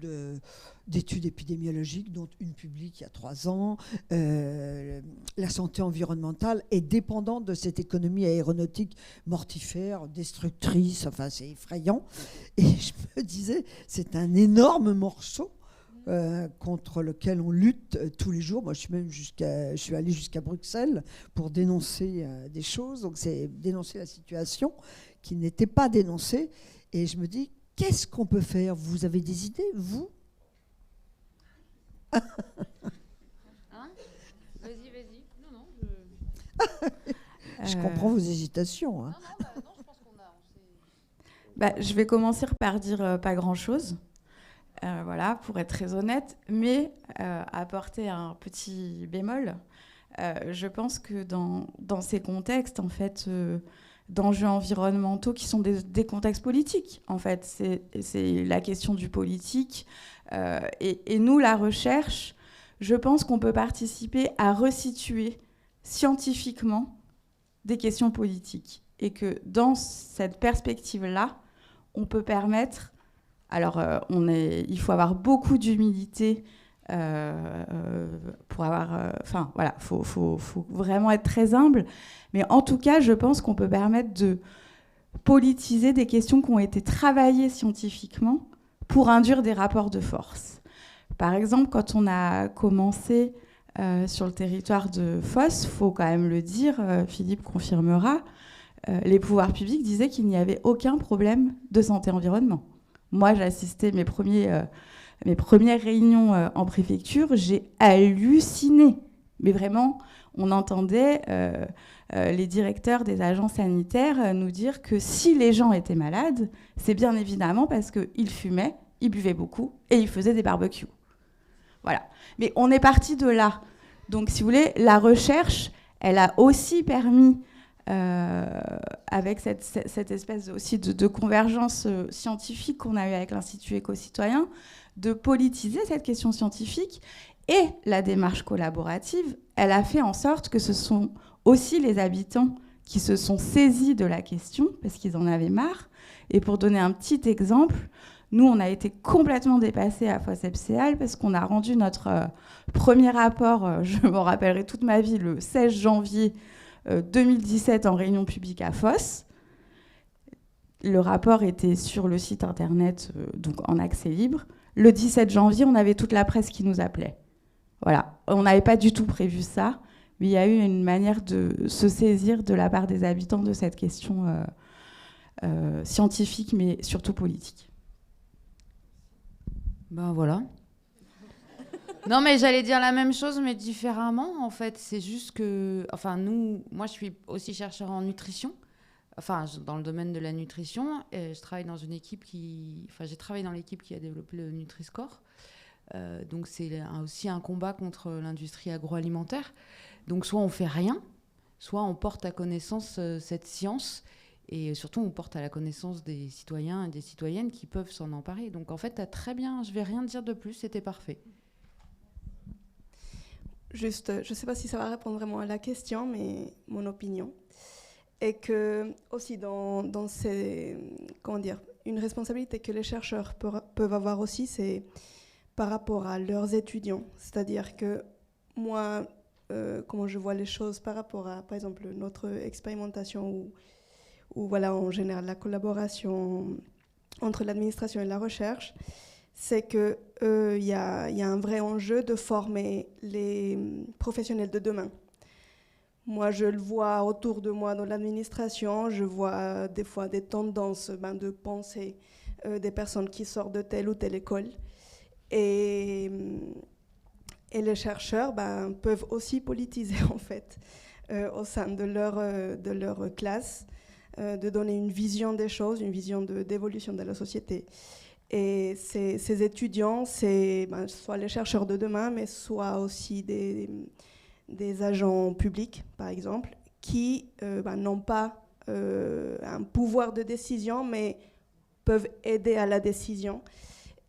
d'études épidémiologiques, dont une publique il y a 3 ans, la santé environnementale est dépendante de cette économie aéronautique mortifère, destructrice, enfin c'est effrayant. Et je me disais, c'est un énorme morceau contre lequel on lutte tous les jours. Moi, je suis allée jusqu'à Bruxelles pour dénoncer des choses. Donc, c'est dénoncer la situation qui n'était pas dénoncée. Et je me dis, qu'est-ce qu'on peut faire? Vous avez des idées, vous? Hein? Vas-y. Non, je comprends vos hésitations. Hein. Non, je pense qu'on a... je vais commencer par dire pas grand-chose. Voilà, pour être très honnête, mais apporter un petit bémol. Je pense que dans ces contextes, en fait, d'enjeux environnementaux qui sont des contextes politiques, en fait, c'est la question du politique. Et nous, la recherche, je pense qu'on peut participer à resituer scientifiquement des questions politiques. Et que dans cette perspective-là, on peut permettre... Alors, il faut avoir beaucoup d'humilité pour avoir... faut vraiment être très humble. Mais en tout cas, je pense qu'on peut permettre de politiser des questions qui ont été travaillées scientifiquement pour induire des rapports de force. Par exemple, quand on a commencé sur le territoire de Fos, il faut quand même le dire, Philippe confirmera, les pouvoirs publics disaient qu'il n'y avait aucun problème de santé-environnement. Moi, j'ai assisté mes premières réunions en préfecture, j'ai halluciné. Mais vraiment, on entendait les directeurs des agences sanitaires nous dire que si les gens étaient malades, c'est bien évidemment parce qu'ils fumaient, ils buvaient beaucoup et ils faisaient des barbecues. Voilà. Mais on est parti de là. Donc, si vous voulez, la recherche, elle a aussi permis... avec cette espèce aussi de convergence scientifique qu'on a eue avec l'Institut éco-citoyen, de politiser cette question scientifique. Et la démarche collaborative, elle a fait en sorte que ce sont aussi les habitants qui se sont saisis de la question, parce qu'ils en avaient marre. Et pour donner un petit exemple, nous, on a été complètement dépassés à FOSSEPCAL parce qu'on a rendu notre premier rapport, je m'en rappellerai toute ma vie, le 16 janvier 2017 en réunion publique à Fos. Le rapport était sur le site internet, donc en accès libre. Le 17 janvier, on avait toute la presse qui nous appelait. Voilà, on n'avait pas du tout prévu ça, mais il y a eu une manière de se saisir de la part des habitants de cette question scientifique, mais surtout politique. Ben voilà. Non, mais j'allais dire la même chose, mais différemment, en fait. C'est juste que... Enfin, moi, je suis aussi chercheur en nutrition, dans le domaine de la nutrition. Et je travaille dans une équipe j'ai travaillé dans l'équipe qui a développé le Nutri-Score. Donc, c'est aussi un combat contre l'industrie agroalimentaire. Donc, soit on fait rien, soit on porte à connaissance cette science. Et surtout, on porte à la connaissance des citoyens et des citoyennes qui peuvent s'en emparer. Donc, en fait, t'as très bien... Je vais rien dire de plus, c'était parfait. Juste, je ne sais pas si ça va répondre vraiment à la question, mais mon opinion est que aussi dans ces, une responsabilité que les chercheurs peuvent avoir aussi, c'est par rapport à leurs étudiants. C'est-à-dire que moi, comment je vois les choses par rapport à, par exemple, notre expérimentation ou voilà, en général, la collaboration entre l'administration et la recherche, c'est qu'il y a un vrai enjeu de former les professionnels de demain. Moi, je le vois autour de moi dans l'administration, je vois des fois des tendances de pensée des personnes qui sortent de telle ou telle école. Et les chercheurs peuvent aussi politiser, en fait, au sein de leur classe, de donner une vision des choses, une vision d'évolution de la société. Et ces étudiants, c'est soit les chercheurs de demain, mais soit aussi des agents publics, par exemple, qui n'ont pas un pouvoir de décision, mais peuvent aider à la décision.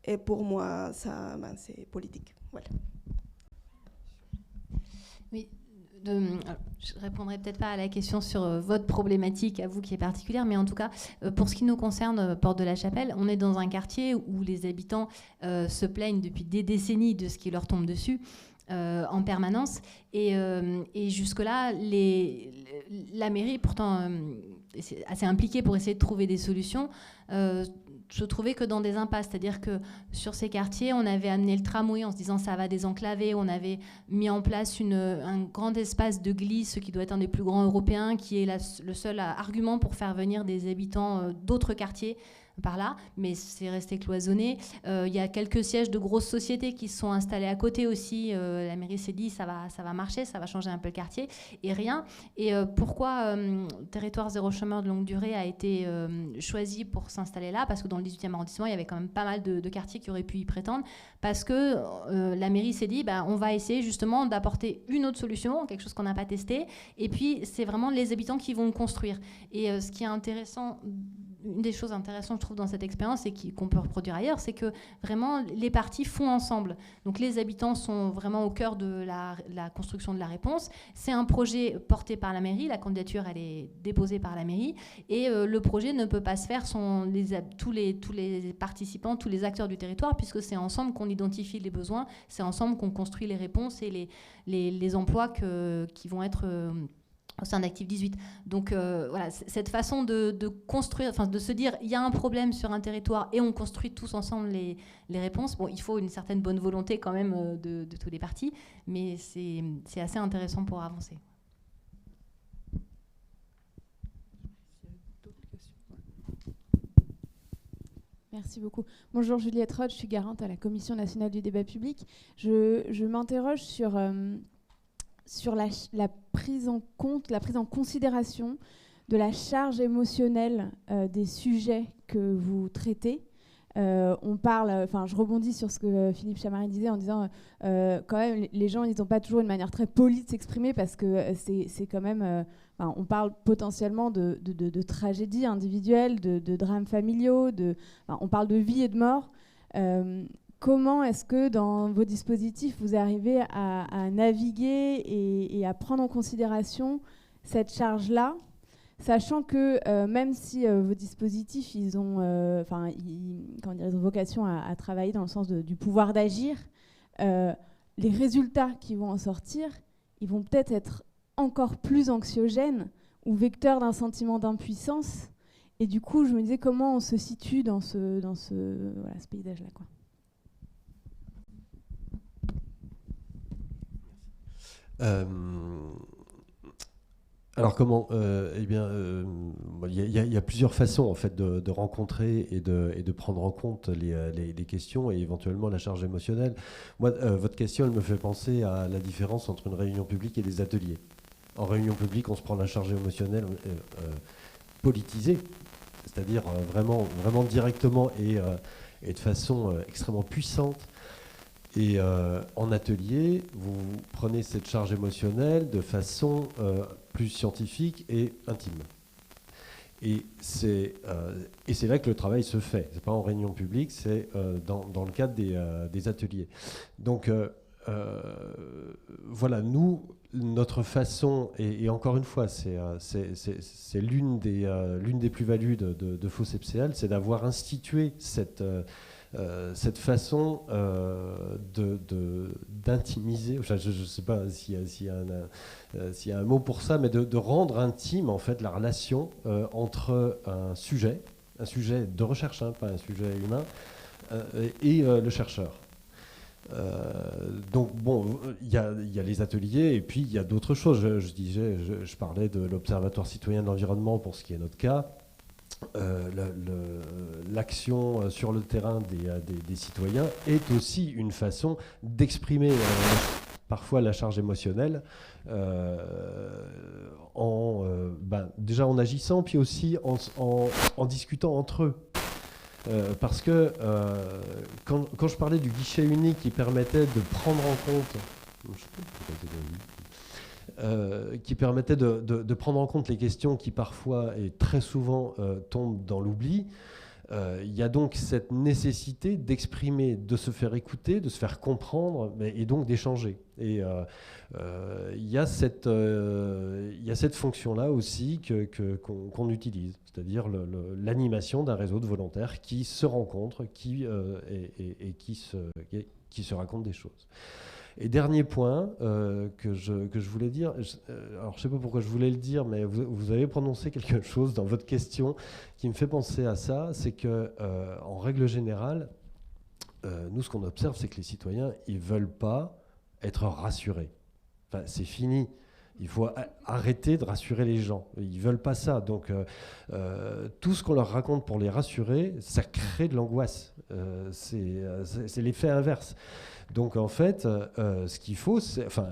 Et pour moi, ça, c'est politique. Voilà. Oui, Je répondrai peut-être pas à la question sur votre problématique, à vous qui est particulière, mais en tout cas, pour ce qui nous concerne, Porte de la Chapelle, on est dans un quartier où les habitants se plaignent depuis des décennies de ce qui leur tombe dessus. En permanence. Et jusque-là, la mairie, pourtant assez impliquée pour essayer de trouver des solutions, se trouvait que dans des impasses. C'est-à-dire que sur ces quartiers, on avait amené le tramway en se disant ça va désenclaver. On avait mis en place un grand espace de glisse qui doit être un des plus grands européens, qui est le seul argument pour faire venir des habitants d'autres quartiers par là, mais c'est resté cloisonné. Il y a quelques sièges de grosses sociétés qui se sont installés à côté aussi. La mairie s'est dit ça va marcher, ça va changer un peu le quartier, et rien. Et pourquoi Territoire Zéro Chômeur de longue durée a été choisi pour s'installer là? Parce que dans le 18e arrondissement, il y avait quand même pas mal de quartiers qui auraient pu y prétendre, parce que la mairie s'est dit on va essayer justement d'apporter une autre solution, quelque chose qu'on n'a pas testé, et puis c'est vraiment les habitants qui vont construire. Et ce qui est intéressant, une des choses intéressantes, je trouve, dans cette expérience et qu'on peut reproduire ailleurs, c'est que vraiment les parties font ensemble. Donc les habitants sont vraiment au cœur de la construction de la réponse. C'est un projet porté par la mairie, la candidature elle est déposée par la mairie, et le projet ne peut pas se faire sans tous les participants, tous les acteurs du territoire, puisque c'est ensemble qu'on identifie les besoins, c'est ensemble qu'on construit les réponses et les emplois qui vont être au sein d'Active 18. Donc voilà, cette façon de construire, enfin de se dire il y a un problème sur un territoire et on construit tous ensemble les réponses. Bon, il faut une certaine bonne volonté quand même de tous les partis, mais c'est assez intéressant pour avancer. Merci beaucoup. Bonjour, Juliette Roth, je suis garante à la Commission nationale du débat public. Je m'interroge sur la prise en compte, la prise en considération de la charge émotionnelle des sujets que vous traitez. On parle, je rebondis sur ce que Philippe Chamary disait en disant quand même les gens ils n'ont pas toujours une manière très polie de s'exprimer, parce que c'est quand même on parle potentiellement de tragédies individuelles, de drames familiaux, on parle de vie et de mort. Comment est-ce que dans vos dispositifs, vous arrivez à naviguer et à prendre en considération cette charge-là, sachant que même si vos dispositifs, ils ont vocation à travailler dans le sens du pouvoir d'agir, les résultats qui vont en sortir, ils vont peut-être être encore plus anxiogènes ou vecteurs d'un sentiment d'impuissance. Et du coup, je me disais comment on se situe dans ce paysage-là, quoi. Alors comment Eh bien, il y a plusieurs façons en fait de rencontrer et de prendre en compte les questions et éventuellement la charge émotionnelle. Moi, votre question, elle me fait penser à la différence entre une réunion publique et des ateliers. En réunion publique, on se prend la charge émotionnelle politisée, c'est-à-dire vraiment directement et de façon extrêmement puissante. Et en atelier, vous prenez cette charge émotionnelle de façon plus scientifique et intime. Et c'est là que le travail se fait. C'est pas en réunion publique, c'est dans le cadre des ateliers. Donc voilà, nous, notre façon, et encore une fois, c'est l'une des plus-values de FOSEPCL, c'est d'avoir institué cette façon d'intimiser, je ne sais pas s'il y a un mot pour ça, mais de rendre intime en fait la relation entre un sujet de recherche, pas un sujet humain, et le chercheur. Donc bon, il y a les ateliers et puis il y a d'autres choses. Je parlais de l'Observatoire citoyen de l'environnement pour ce qui est notre cas. L'action sur le terrain des citoyens est aussi une façon d'exprimer parfois la charge émotionnelle déjà en agissant, puis aussi en discutant entre eux. Parce que quand je parlais du guichet unique qui permettait de prendre en compte les questions qui parfois et très souvent tombent dans l'oubli, Il y a donc cette nécessité d'exprimer, de se faire écouter, de se faire comprendre, et donc d'échanger. Et il y a cette fonction-là aussi qu'on utilise, c'est-à-dire l'animation d'un réseau de volontaires qui se rencontrent et qui se racontent des choses. Et dernier point que je voulais dire, alors je ne sais pas pourquoi je voulais le dire, mais vous avez prononcé quelque chose dans votre question qui me fait penser à ça, c'est qu'en règle générale, nous ce qu'on observe, c'est que les citoyens, ils ne veulent pas être rassurés. Enfin, c'est fini. Il faut arrêter de rassurer les gens. Ils ne veulent pas ça. Donc, tout ce qu'on leur raconte pour les rassurer, ça crée de l'angoisse. C'est l'effet inverse. Donc, en fait, ce qu'il faut,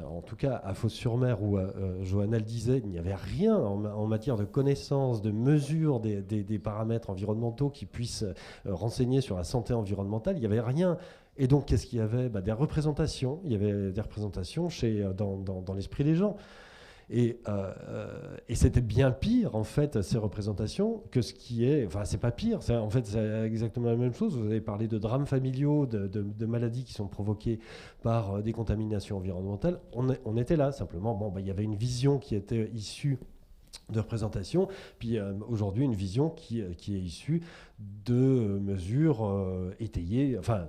en tout cas, à Fos-sur-Mer, où Johanna le disait, il n'y avait rien en matière de connaissance, de mesure des paramètres environnementaux qui puissent renseigner sur la santé environnementale. Il n'y avait rien. Et donc, qu'est-ce qu'il y avait ? Des représentations. Il y avait des représentations dans l'esprit des gens. Et c'était bien pire, en fait, ces représentations, que ce qui est... Enfin, c'est pas pire, en fait, c'est exactement la même chose. Vous avez parlé de drames familiaux, de maladies qui sont provoquées par des contaminations environnementales. On était là, simplement. Il y avait une vision qui était issue de représentation, puis aujourd'hui une vision qui est issue de mesures étayées, enfin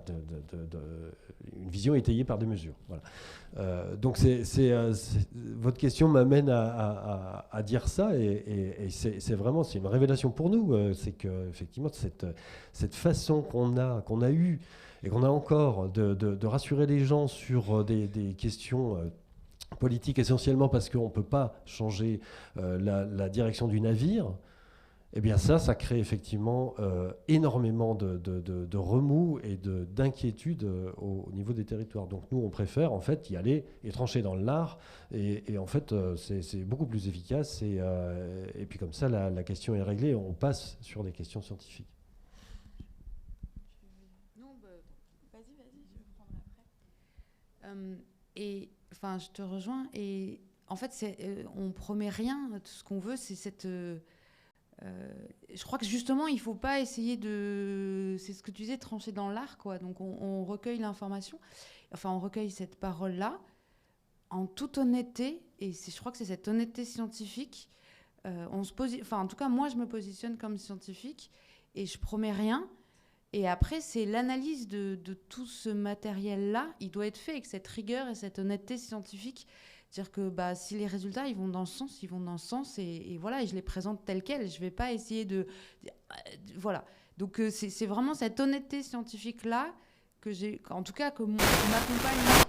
une vision étayée par des mesures. Voilà. Donc votre question m'amène à dire ça, et c'est vraiment une révélation pour nous. C'est que effectivement cette façon qu'on a eue et qu'on a encore de rassurer les gens sur des questions politique essentiellement parce qu'on ne peut pas changer la direction du navire, eh bien ça crée effectivement énormément de remous et d'inquiétudes au niveau des territoires. Donc nous, on préfère en fait y aller et trancher dans le lard, et en fait c'est beaucoup plus efficace, et puis comme ça la question est réglée, on passe sur des questions scientifiques. Non, vas-y, je vais prendre après. Et enfin, je te rejoins, et en fait, on promet rien. Tout ce qu'on veut, c'est cette. Je crois que justement, il faut pas essayer de. C'est ce que tu disais, trancher dans l'art, quoi. Donc, on recueille l'information. Enfin, on recueille cette parole-là en toute honnêteté, et je crois que c'est cette honnêteté scientifique. Enfin, en tout cas, moi, je me positionne comme scientifique, et je promets rien. Et après, c'est l'analyse de tout ce matériel-là. Il doit être fait avec cette rigueur et cette honnêteté scientifique. C'est-à-dire que si les résultats ils vont dans ce sens, ils vont dans ce sens. Et voilà, et je les présente tels quels. Je ne vais pas essayer de... Voilà. Donc, c'est vraiment cette honnêteté scientifique-là que j'ai... En tout cas, que m'accompagne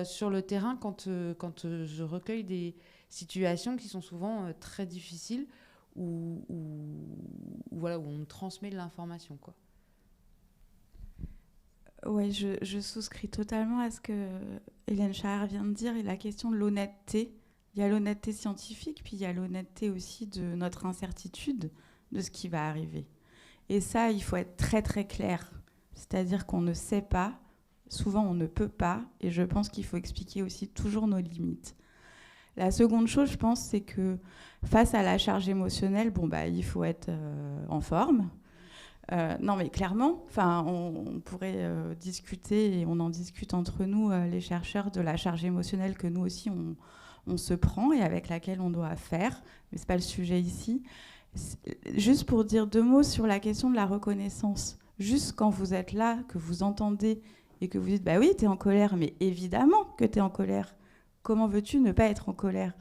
sur le terrain quand je recueille des situations qui sont souvent très difficiles, où on transmet de l'information, quoi. Oui, je souscris totalement à ce que Hélène Schaer vient de dire, et la question de l'honnêteté. Il y a l'honnêteté scientifique, puis il y a l'honnêteté aussi de notre incertitude de ce qui va arriver. Et ça, il faut être très très clair. C'est-à-dire qu'on ne sait pas, souvent on ne peut pas, et je pense qu'il faut expliquer aussi toujours nos limites. La seconde chose, je pense, c'est que face à la charge émotionnelle, il faut être en forme. Non, mais clairement, on pourrait discuter, et on en discute entre nous, les chercheurs, de la charge émotionnelle que nous aussi, on se prend et avec laquelle on doit faire. Mais ce n'est pas le sujet ici. Juste pour dire 2 mots sur la question de la reconnaissance. Juste quand vous êtes là, que vous entendez et que vous dites « Bah oui, tu es en colère, mais évidemment que tu es en colère. Comment veux-tu ne pas être en colère ?»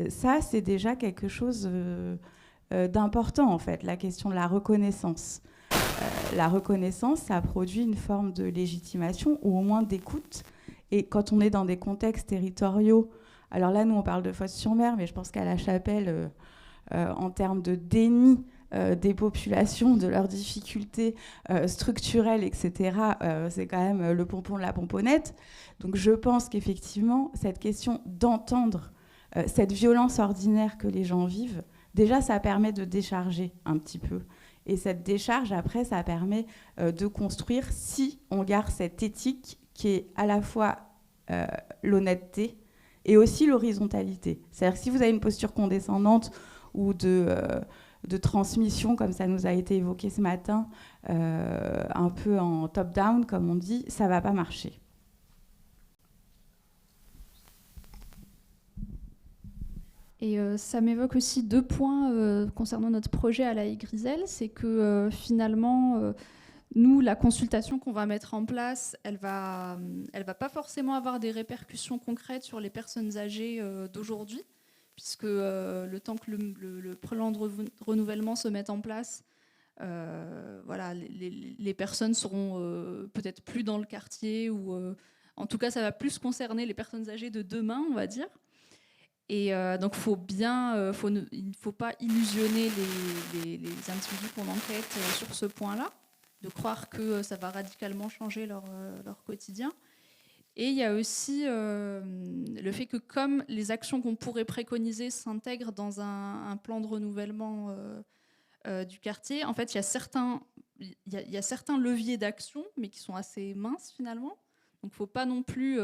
Ça, c'est déjà quelque chose d'important, en fait, la question de la reconnaissance. La reconnaissance, ça produit une forme de légitimation, ou au moins d'écoute. Et quand on est dans des contextes territoriaux, alors là, nous, on parle de Fos-sur-Mer, mais je pense qu'à La Chapelle, en termes de déni des populations, de leurs difficultés structurelles, etc., c'est quand même le pompon de la pomponnette. Donc je pense qu'effectivement, cette question d'entendre cette violence ordinaire que les gens vivent, déjà, ça permet de décharger un petit peu. Et cette décharge, après, ça permet de construire, si on garde cette éthique qui est à la fois l'honnêteté et aussi l'horizontalité. C'est-à-dire que si vous avez une posture condescendante ou de de transmission, comme ça nous a été évoqué ce matin, un peu en top-down, comme on dit, ça ne va pas marcher. Et ça m'évoque aussi 2 points concernant notre projet à la Griselle, c'est que finalement, nous, la consultation qu'on va mettre en place, elle va pas forcément avoir des répercussions concrètes sur les personnes âgées d'aujourd'hui, puisque le temps que le plan de renouvellement se mette en place, voilà, les personnes seront peut-être plus dans le quartier, ou en tout cas, ça va plus concerner les personnes âgées de demain, on va dire. Et donc, il ne faut pas illusionner les individus qu'on enquête sur ce point-là, de croire que ça va radicalement changer leur quotidien. Et il y a aussi le fait que comme les actions qu'on pourrait préconiser s'intègrent dans un plan de renouvellement du quartier, en fait, il y a certains leviers d'action, mais qui sont assez minces finalement. Donc, il ne faut pas non plus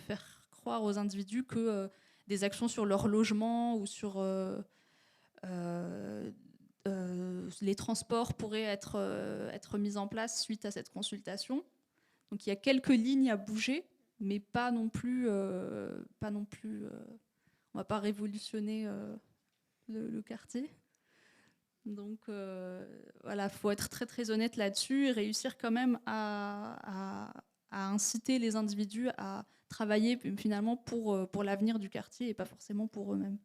faire croire aux individus que des actions sur leur logement ou sur les transports pourraient être mises en place suite à cette consultation. Donc il y a quelques lignes à bouger, mais pas non plus on va pas révolutionner le quartier. Donc voilà, faut être très très honnête là-dessus et réussir quand même à inciter les individus à travailler finalement pour l'avenir du quartier et pas forcément pour eux-mêmes.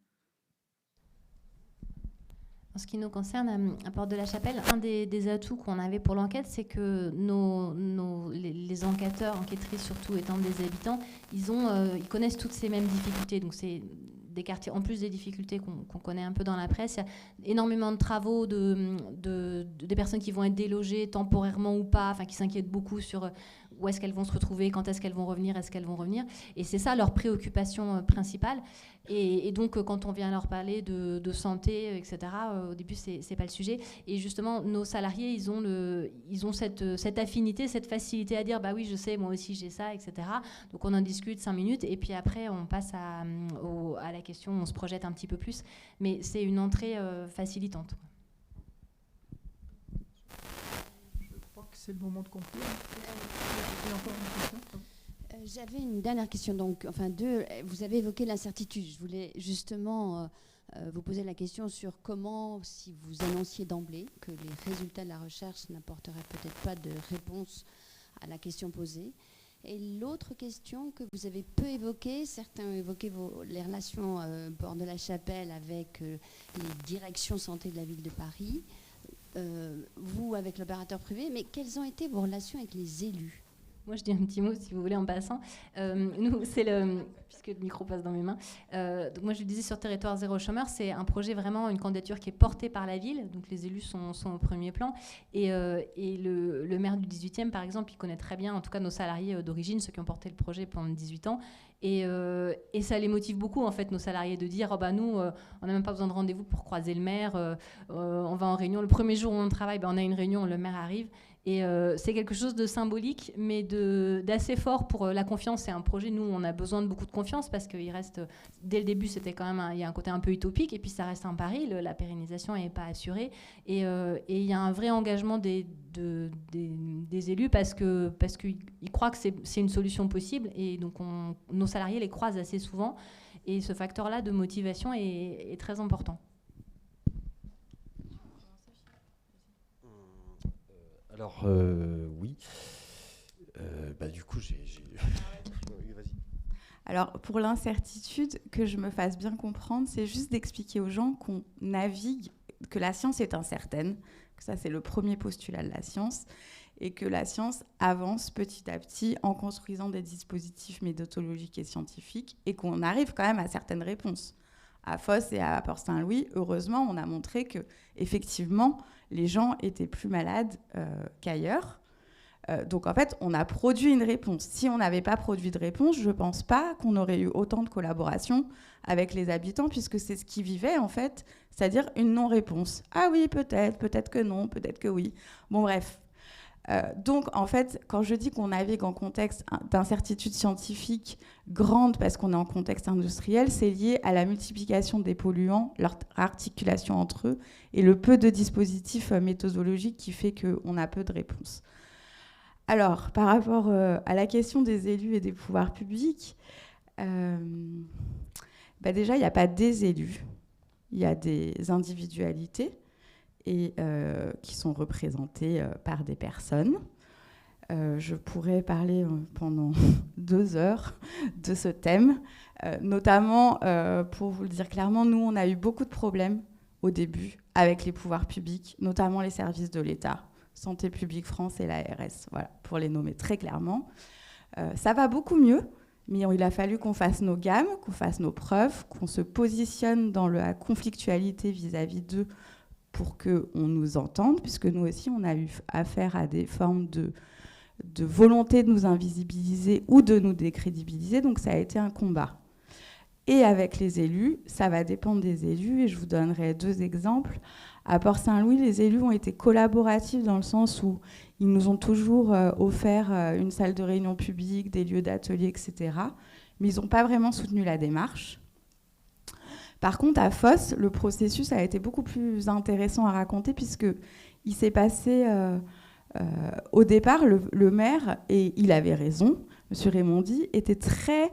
En ce qui nous concerne, à Porte de la Chapelle, un des atouts qu'on avait pour l'enquête, c'est que les enquêteurs, enquêtrices surtout étant des habitants, ils connaissent toutes ces mêmes difficultés. Donc c'est des quartiers, en plus des difficultés qu'on connaît un peu dans la presse, il y a énormément de travaux des personnes qui vont être délogées temporairement ou pas, enfin qui s'inquiètent beaucoup sur où est-ce qu'elles vont se retrouver, quand est-ce qu'elles vont revenir, est-ce qu'elles vont revenir. Et c'est ça leur préoccupation principale. Et donc, quand on vient leur parler de santé, etc., au début, c'est pas le sujet. Et justement, nos salariés, ils ont cette affinité, cette facilité à dire, bah oui, je sais, moi aussi j'ai ça, etc. Donc, on en discute 5 minutes, et puis après, on passe à la question, on se projette un petit peu plus. Mais c'est une entrée facilitante. C'est le moment de conclure. J'avais une dernière question. Donc, enfin, vous avez évoqué l'incertitude. Je voulais justement vous poser la question sur comment, si vous annonciez d'emblée que les résultats de la recherche n'apporteraient peut-être pas de réponse à la question posée. Et l'autre question que vous avez peu évoquée, certains ont évoqué les relations Porte de la Chapelle avec les directions santé de la ville de Paris. Vous avec l'opérateur privé, mais quelles ont été vos relations avec les élus ? Moi, je dis un petit mot, si vous voulez, en passant. Nous, puisque le micro passe dans mes mains. Donc moi, je le disais, sur Territoire Zéro Chômeur, c'est un projet vraiment, une candidature qui est portée par la ville. Donc les élus sont au premier plan. Et le maire du 18e, par exemple, il connaît très bien, en tout cas, nos salariés d'origine, ceux qui ont porté le projet pendant 18 ans. Et ça les motive beaucoup, en fait, nos salariés, de dire, nous, on n'a même pas besoin de rendez-vous pour croiser le maire. On va en réunion. Le premier jour où on travaille, on a une réunion, le maire arrive. Et c'est quelque chose de symbolique, mais d'assez fort pour la confiance. C'est un projet, nous, on a besoin de beaucoup de confiance parce qu'il reste, dès le début, c'était quand même, il y a un côté un peu utopique, et puis ça reste un pari, la pérennisation n'est pas assurée. Et il y a un vrai engagement des élus parce qu'ils croient que c'est une solution possible. Et donc, nos salariés les croisent assez souvent. Et ce facteur-là de motivation est très important. Alors, oui. Du coup, j'ai... Oui, vas-y. Alors, pour l'incertitude, que je me fasse bien comprendre, c'est juste d'expliquer aux gens qu'on navigue, que la science est incertaine, que ça, c'est le premier postulat de la science, et que la science avance petit à petit en construisant des dispositifs méthodologiques et scientifiques, et qu'on arrive quand même à certaines réponses. À Fos et à Port-Saint-Louis, heureusement, on a montré que, effectivement, les gens étaient plus malades qu'ailleurs. Donc, en fait, on a produit une réponse. Si on n'avait pas produit de réponse, je ne pense pas qu'on aurait eu autant de collaboration avec les habitants, puisque c'est ce qu'ils vivaient, en fait, c'est-à-dire une non-réponse. Ah oui, peut-être que non, peut-être que oui. Bon, bref. Donc, en fait, quand je dis qu'on navigue en contexte d'incertitude scientifique grande parce qu'on est en contexte industriel, c'est lié à la multiplication des polluants, leur articulation entre eux et le peu de dispositifs méthodologiques qui fait qu'on a peu de réponses. Alors, par rapport à la question des élus et des pouvoirs publics, déjà, il n'y a pas des élus, il y a des individualités et qui sont représentées par des personnes. Je pourrais parler pendant 2 heures de ce thème, notamment, pour vous le dire clairement, nous, on a eu beaucoup de problèmes au début avec les pouvoirs publics, notamment les services de l'État, Santé publique France et l'ARS, voilà, pour les nommer très clairement. Ça va beaucoup mieux, mais il a fallu qu'on fasse nos gammes, qu'on fasse nos preuves, qu'on se positionne dans la conflictualité vis-à-vis d'eux pour qu'on nous entende, puisque nous aussi, on a eu affaire à des formes de volonté de nous invisibiliser ou de nous décrédibiliser, donc ça a été un combat. Et avec les élus, ça va dépendre des élus, et je vous donnerai 2 exemples. À Port-Saint-Louis, les élus ont été collaboratifs dans le sens où ils nous ont toujours offert une salle de réunion publique, des lieux d'atelier, etc. Mais ils n'ont pas vraiment soutenu la démarche. Par contre, à Fos, le processus a été beaucoup plus intéressant à raconter puisqu'il s'est passé... au départ, le maire, et il avait raison, M. Raymondi, était très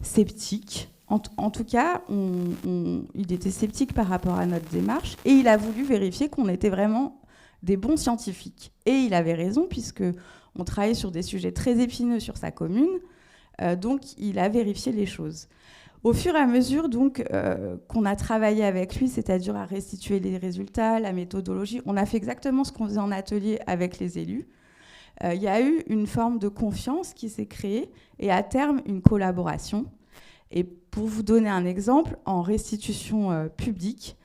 sceptique. En tout cas, il était sceptique par rapport à notre démarche et il a voulu vérifier qu'on était vraiment des bons scientifiques. Et il avait raison puisqu'on travaillait sur des sujets très épineux sur sa commune, donc il a vérifié les choses. Au fur et à mesure donc, qu'on a travaillé avec lui, c'est-à-dire à restituer les résultats, la méthodologie, on a fait exactement ce qu'on faisait en atelier avec les élus. Il y a eu une forme de confiance qui s'est créée et à terme une collaboration. Et pour vous donner un exemple, en restitution publique,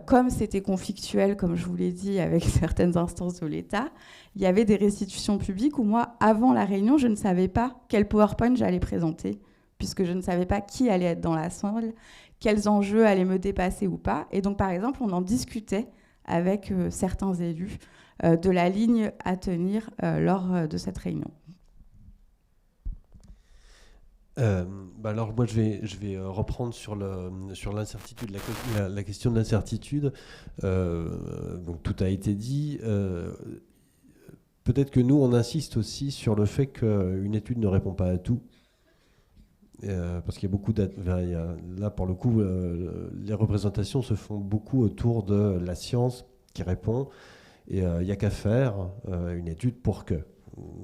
comme c'était conflictuel, comme je vous l'ai dit, avec certaines instances de l'État, il y avait des restitutions publiques où moi, avant la réunion, je ne savais pas quel PowerPoint j'allais présenter, puisque je ne savais pas qui allait être dans la salle, quels enjeux allaient me dépasser ou pas. Et donc, par exemple, on en discutait avec certains élus de la ligne à tenir lors de cette réunion. Alors moi je vais reprendre sur l'incertitude, la question de l'incertitude. Donc tout a été dit. Peut-être que nous on insiste aussi sur le fait qu'une étude ne répond pas à tout. Parce qu'il y a beaucoup là pour le coup les représentations se font beaucoup autour de la science qui répond et il n'y a qu'à faire une étude pour que.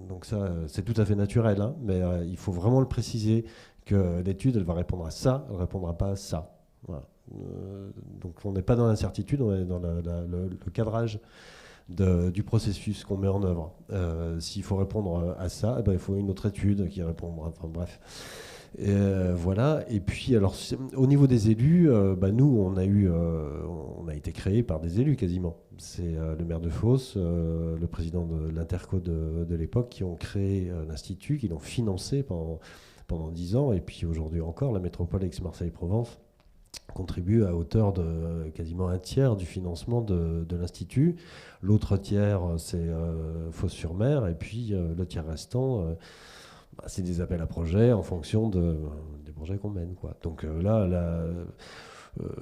Donc ça, c'est tout à fait naturel, hein, mais il faut vraiment le préciser que l'étude, elle va répondre à ça, elle ne répondra pas à ça. Voilà. Donc on n'est pas dans l'incertitude, on est dans le cadrage du processus qu'on met en œuvre. S'il faut répondre à ça, eh ben, il faut une autre étude qui répondra. Enfin bref. Voilà. Et puis, alors, au niveau des élus, nous, on a été créé par des élus quasiment. C'est le maire de Fos, le président de l'Interco de l'époque, qui ont créé l'Institut, qui l'ont financé pendant 10 ans. Et puis aujourd'hui encore, la métropole Aix-Marseille-Provence contribue à hauteur de quasiment 1/3 du financement de l'Institut. L'autre tiers, c'est Fos-sur-Mer. Et puis le tiers restant... c'est des appels à projets en fonction des projets qu'on mène, quoi. Donc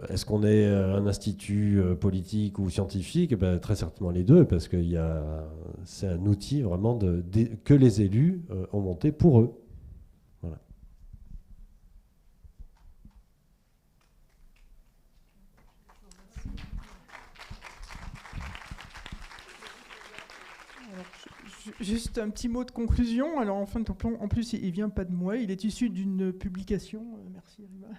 est-ce qu'on est un institut politique ou scientifique ? Très certainement les deux, parce que c'est un outil vraiment que les élus ont monté pour eux. Voilà. Juste un petit mot de conclusion. Alors, en plus, il ne vient pas de moi. Il est issu d'une publication, merci Rima,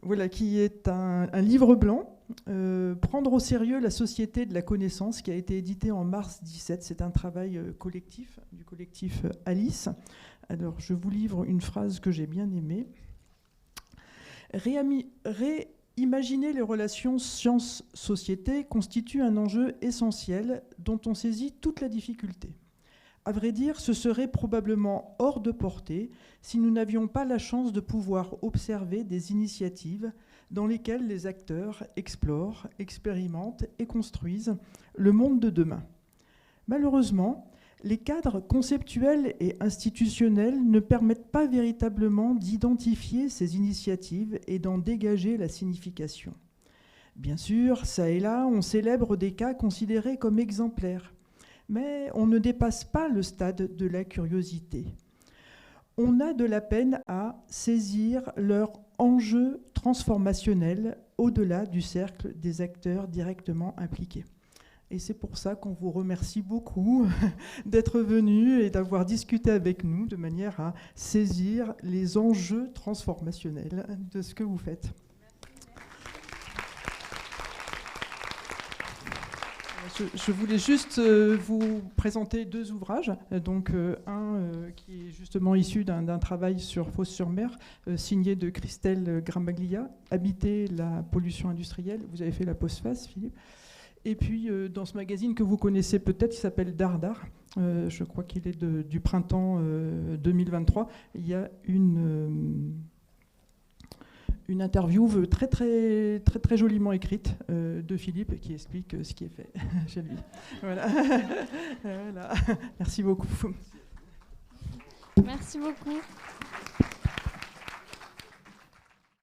voilà, qui est un livre blanc, Prendre au sérieux la société de la connaissance, qui a été édité en mars 2017. C'est un travail collectif, du collectif Alice. Alors, je vous livre une phrase que j'ai bien aimée. Imaginer les relations science-société constitue un enjeu essentiel dont on saisit toute la difficulté. À vrai dire, ce serait probablement hors de portée si nous n'avions pas la chance de pouvoir observer des initiatives dans lesquelles les acteurs explorent, expérimentent et construisent le monde de demain. Malheureusement, les cadres conceptuels et institutionnels ne permettent pas véritablement d'identifier ces initiatives et d'en dégager la signification. Bien sûr, ça et là, on célèbre des cas considérés comme exemplaires, mais on ne dépasse pas le stade de la curiosité. On a de la peine à saisir leur enjeu transformationnel au-delà du cercle des acteurs directement impliqués. Et c'est pour ça qu'on vous remercie beaucoup d'être venus et d'avoir discuté avec nous de manière à saisir les enjeux transformationnels de ce que vous faites. Je voulais juste vous présenter deux ouvrages. Donc, un qui est justement issu d'un travail sur Fos-sur-Mer, signé de Christelle Gramaglia, Habiter la pollution industrielle. Vous avez fait la postface, Philippe. Et puis, dans ce magazine que vous connaissez peut-être, qui s'appelle Dardar, je crois qu'il est du printemps 2023, il y a une interview très joliment écrite de Philippe qui explique ce qui est fait chez lui. Voilà. Voilà. Merci beaucoup. Merci beaucoup.